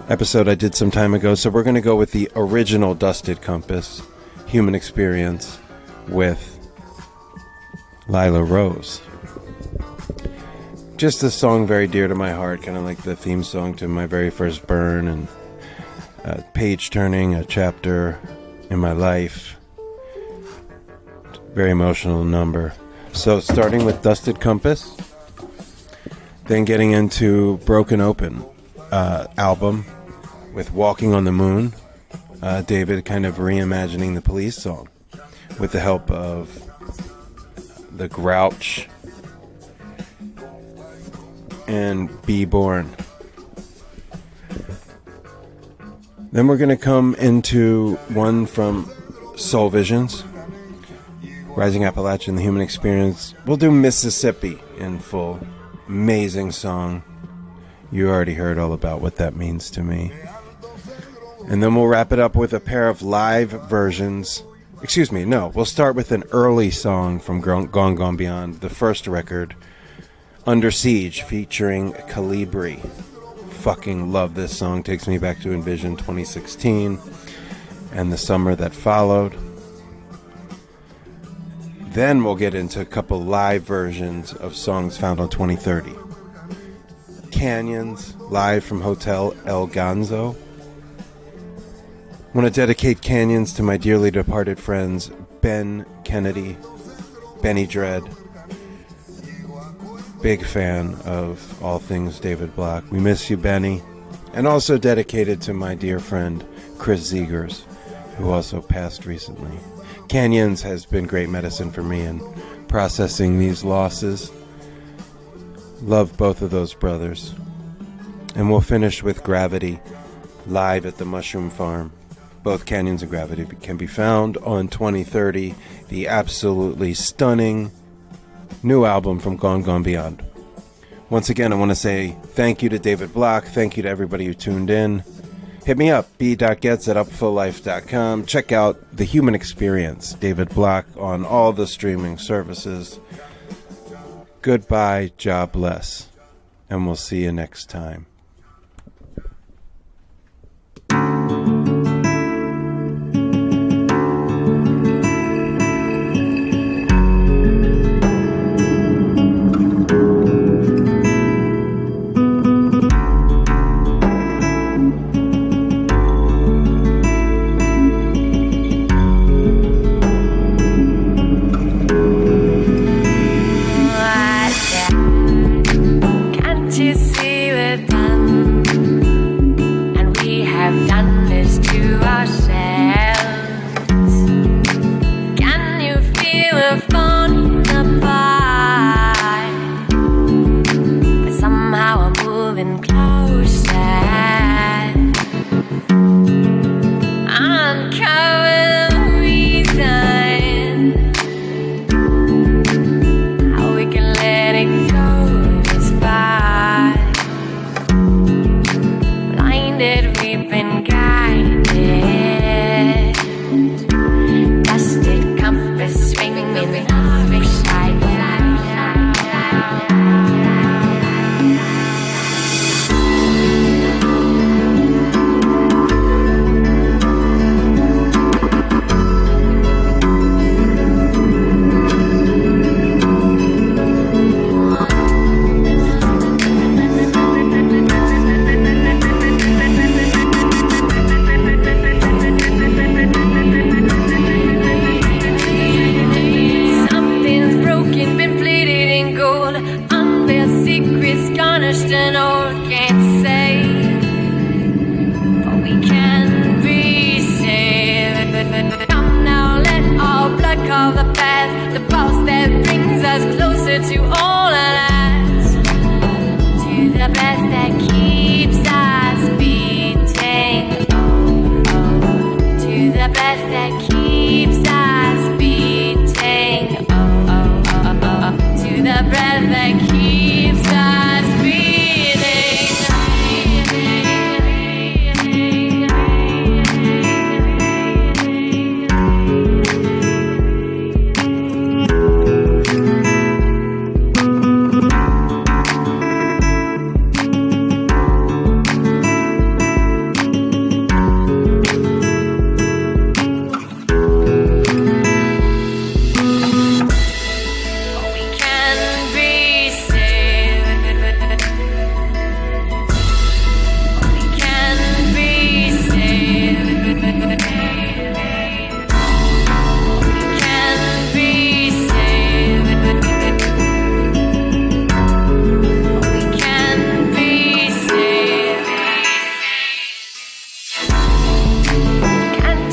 episode I did some time ago. So we're going to go with the original Dusted Compass, Human Experience, with Lila Rose. Just a song very dear to my heart, kind of like the theme song to my very first burn, and page turning, a chapter in my life. Very emotional number. So starting with Dusted Compass, then getting into Broken Open album with Walking on the Moon. David kind of reimagining the Police song with the help of the Grouch and Be Born. Then we're going to come into one from Soul Visions, Rising Appalachian, The Human Experience. We'll do Mississippi in full. Amazing song. You already heard all about what that means to me. And then we'll wrap it up with a pair of live versions. Excuse me, no. We'll start with an early song from Gone Gone Beyond, the first record, Under Siege, featuring Calibri. Fucking love this song. Takes me back to Envision 2016 and the summer that followed. Then we'll get into a couple live versions of songs found on 2030. Canyons, live from Hotel El Ganzo. I want to dedicate Canyons to my dearly departed friends Ben Kennedy, Benny Dredd. Big fan of all things David Block. We miss you, Benny. And also dedicated to my dear friend Chris Zegers, who also passed recently. Canyons has been great medicine for me in processing these losses. Love both of those brothers. And we'll finish with Gravity, live at the Mushroom Farm. Both Canyons and Gravity can be found on 2030, the absolutely stunning new album from Gone Gone Beyond. Once again, I want to say thank you to David Block. Thank you to everybody who tuned in. Hit me up, b.gets@upfulllife.com. Check out The Human Experience, David Block, on all the streaming services. Goodbye, God bless, and we'll see you next time.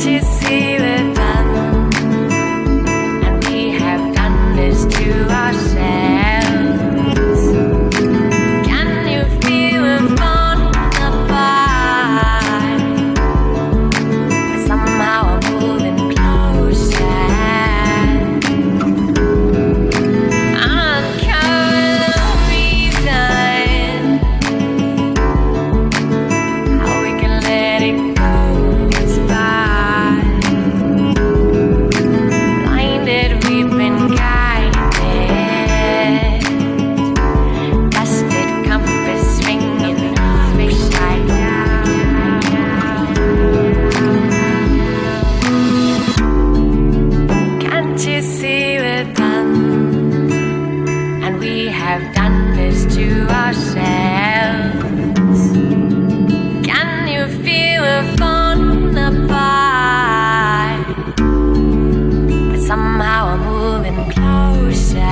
you see we're done? And we have done this to ourselves. Can you feel we're falling apart? Somehow I'm moving closer. Uncover the reason how we can let it go is by. Blinded, we've been guided. Dusted compass swinging upside down. Can't you see we're done? And we have done this to ourselves. Can you feel we're falling apart? But somehow I'm moving closer.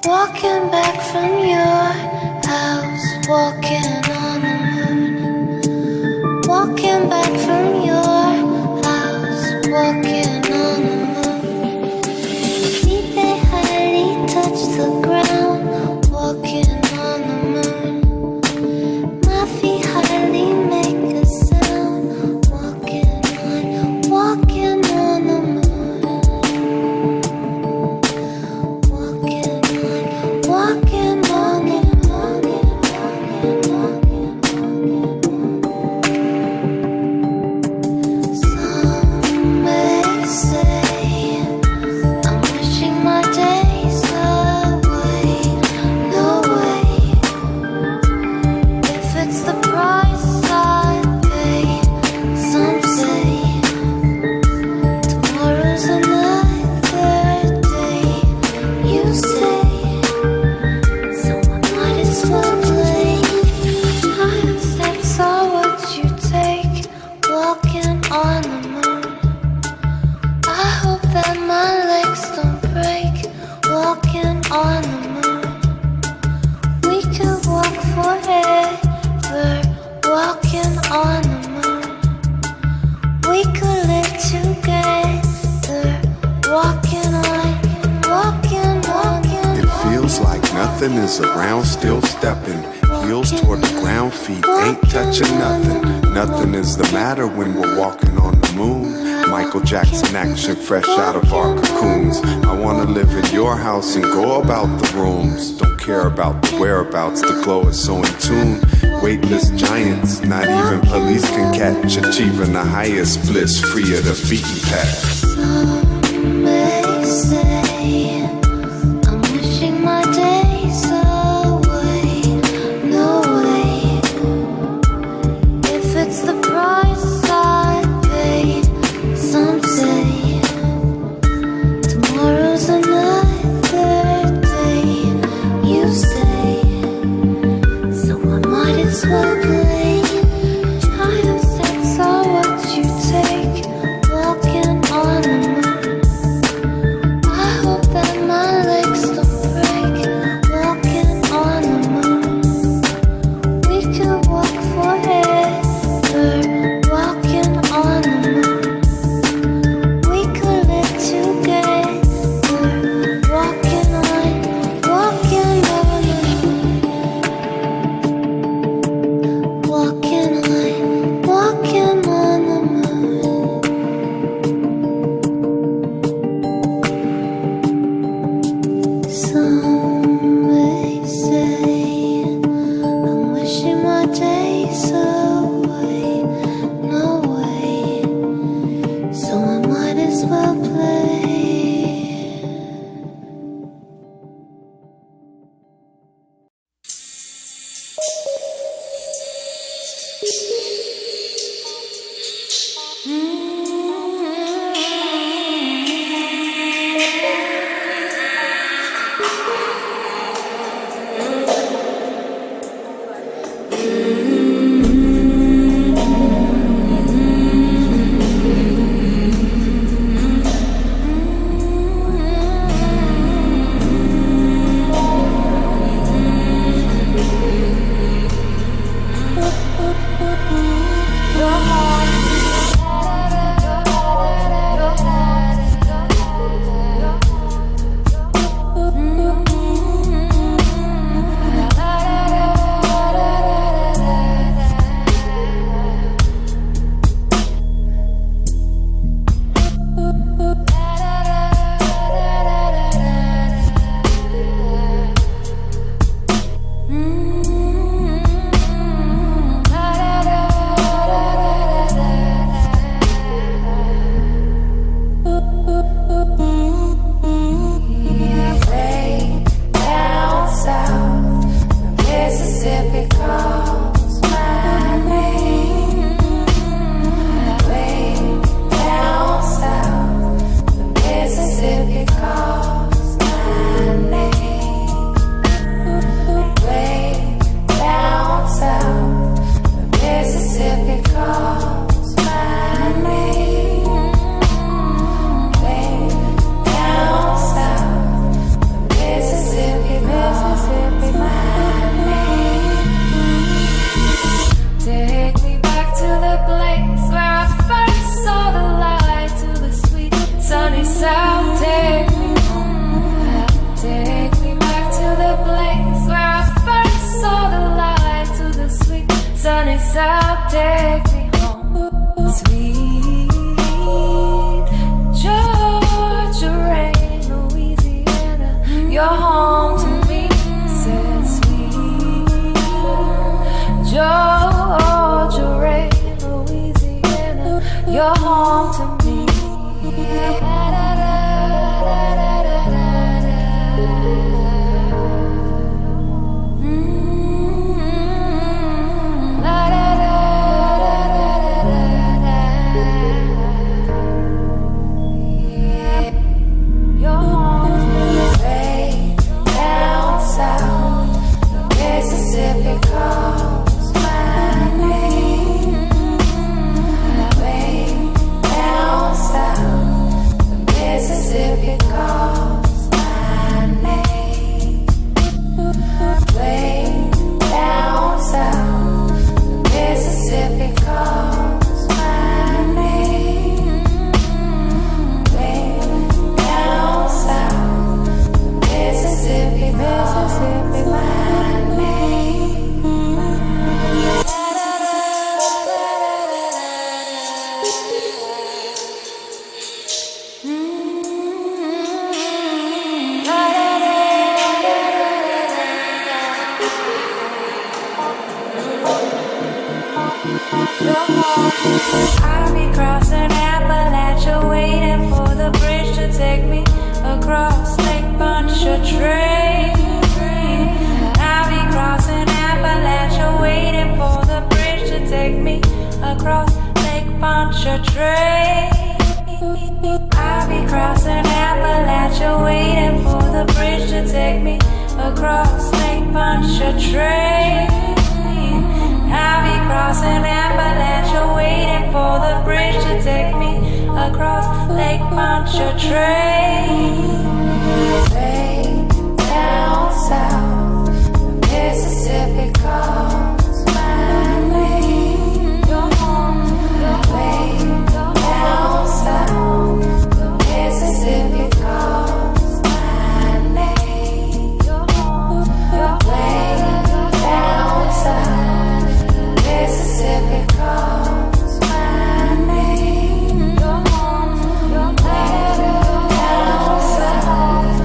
Walking back from your house, walking on the moon. Walking back from your house, walking on the moon. Feet they hardly touch the ground, walking on the moon. My feet hardly make a sound, walking on the moon. Walking on the Some may say I'm wishing my days away. No way. If it's the price I pay, some say tomorrow's another day. You say on the moon. I hope that my legs don't break. Walking on the moon. We could walk forever. Walking on the moon. We could live together. Walking on. It feels like nothing is around, still stepping. Heels toward the ground, feet ain't touching nothing. Nothing is the matter when we're walking on the moon. Michael Jackson action, fresh out of our cocoons. I wanna live in your house and go about the rooms. Don't care about the whereabouts, the glow is so in tune. Weightless giants, not even police can catch. Achieving the highest bliss, free of the beaten path. Some may say I'm wishing my days away. No way. If it's the price I pay, some say tomorrow's another day. You say south, take me home. Take me back to the place where I first saw the light, to the sweet sunny south, take me home. Sweet Georgia rain, Louisiana, you're home to me. Said sweet Georgia rain, Louisiana, you're home to me. I'll be crossing Appalachia, waiting for the bridge to take me across Lake Pontchartrain. I'll be crossing Appalachia, waiting for the bridge to take me across Lake Pontchartrain. I'll be crossing Appalachia, waiting for the bridge to take me across Lake Pontchartrain. I'll be crossing Appalachia, waiting for the bridge to take me across Lake Pontchartrain. Way down south, the Mississippi calls my name. You're home, way down south, the Mississippi calls my name. You're home, way down south, Mississippi calls my name. You're home, you're way down south,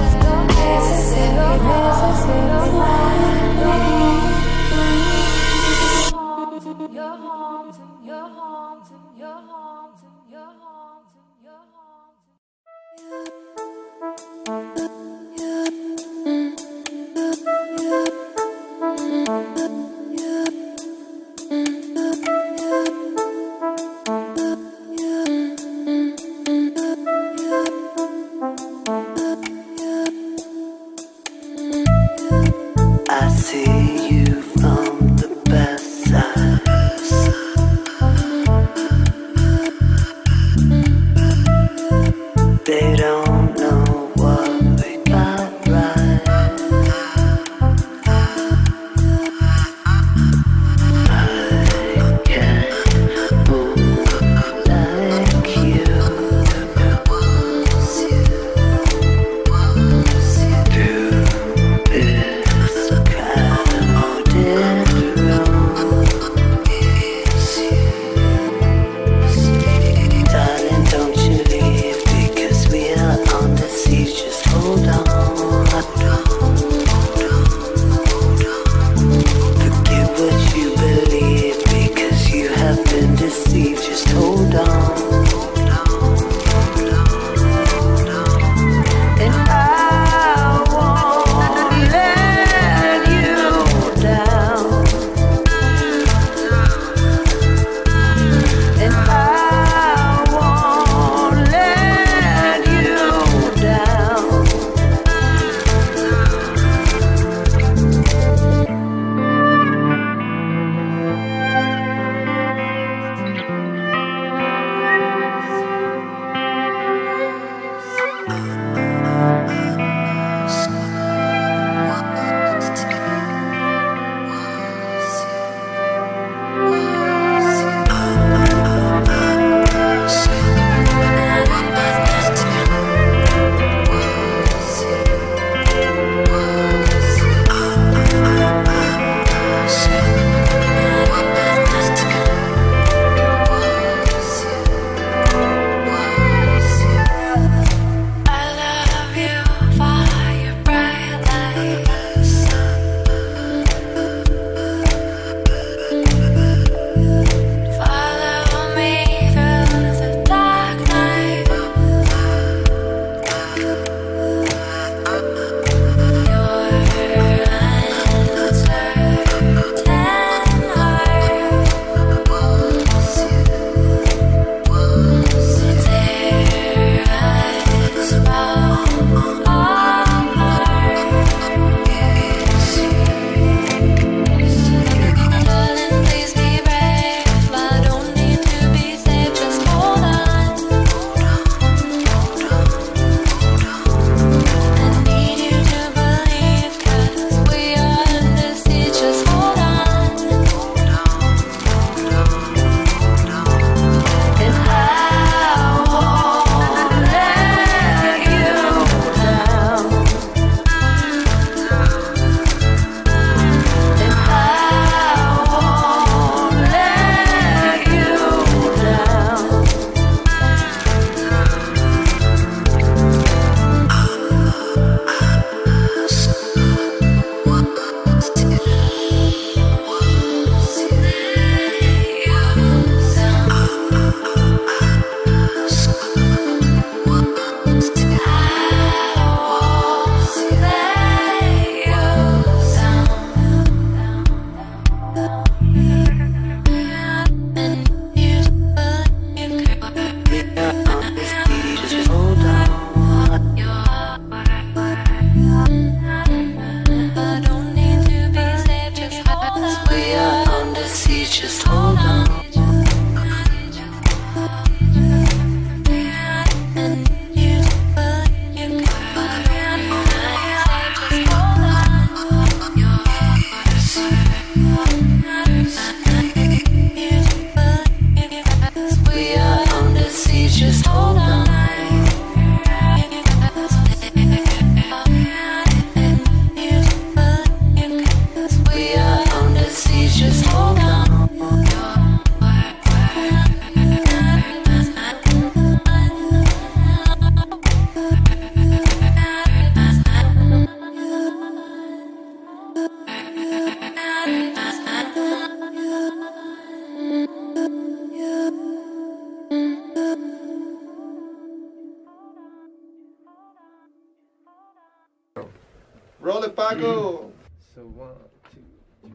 So 1, 2, 3,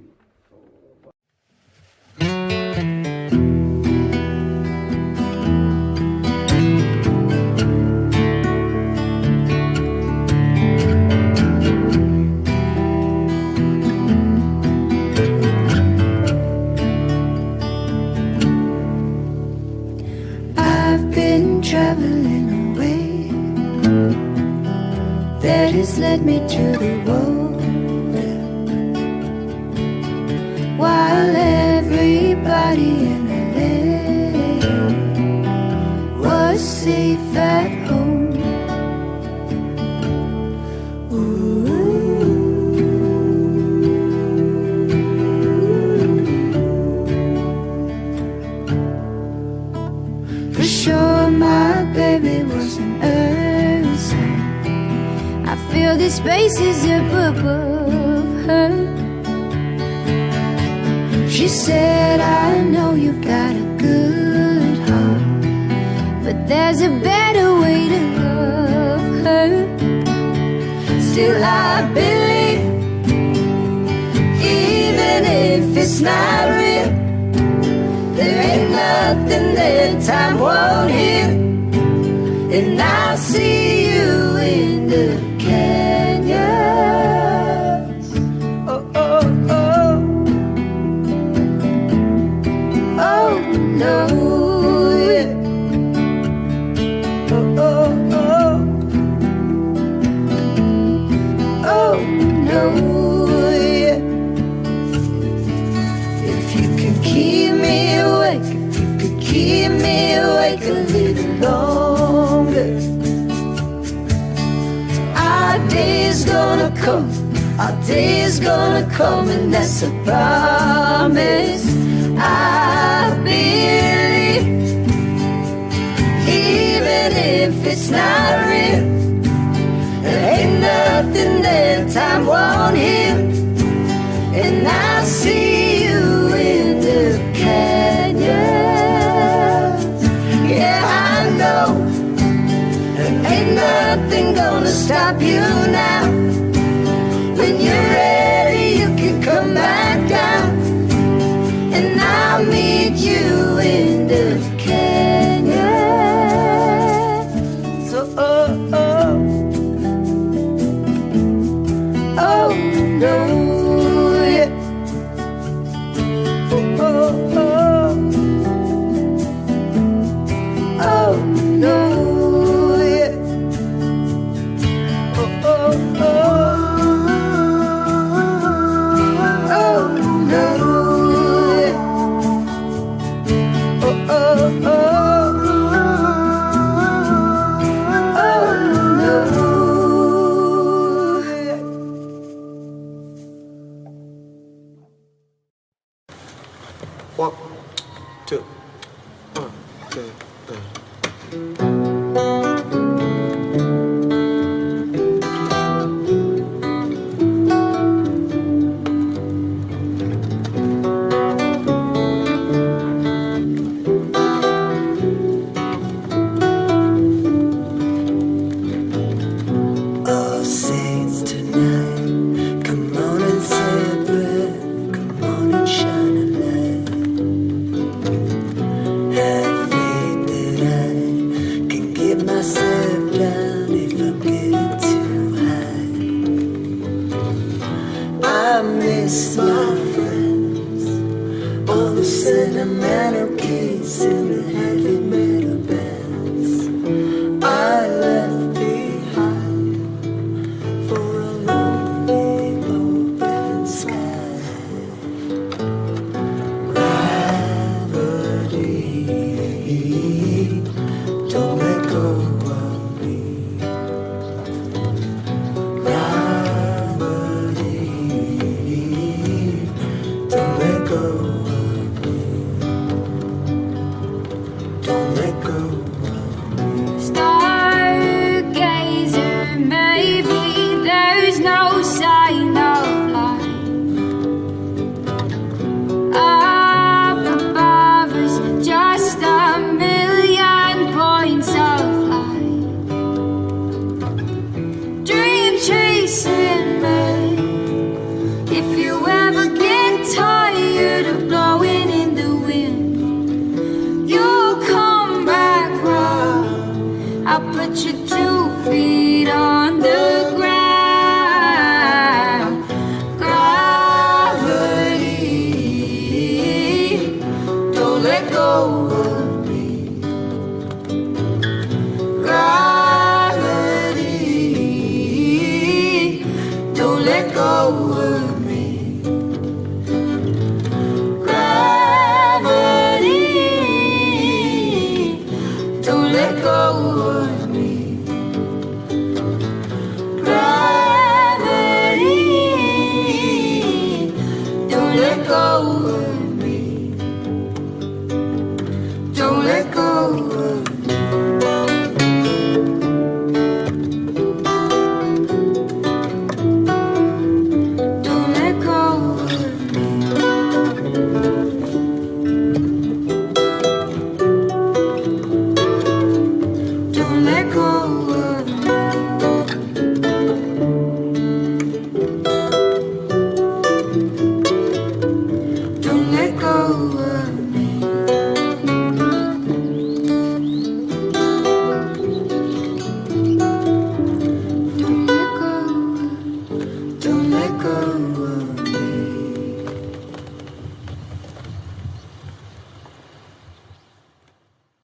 4. I've been traveling away that has led me to the road, while everybody in LA was safe at home. For sure my baby was an earth sign. I feel the spaces up above her. She said, I know you've got a good heart, but there's a better way to love her. Still I believe, even if it's not real, there ain't nothing that time won't heal. And I'll see you in the canyons. Oh, oh, oh. Oh, no. Yeah. Oh, oh, oh. Oh, no. Yeah. If you could keep me awake, if you could keep me awake a little longer, our day is gonna come, our day is gonna come, and that's a promise. I believe, even if it's not real, there ain't nothing that time won't heal. And I'll see you in the canyons. Yeah, I know there ain't nothing gonna stop you now. When you're ready, you can come back down, and I'll meet you in the canyons. So, oh, oh, oh, no. One, two, 1, 2, 3. All saints tonight, come on and celebrate, come on and shine a light. Have faith that I can get myself down if I'm getting too high. I miss my friends, all the sentimental kids in the heavy metal.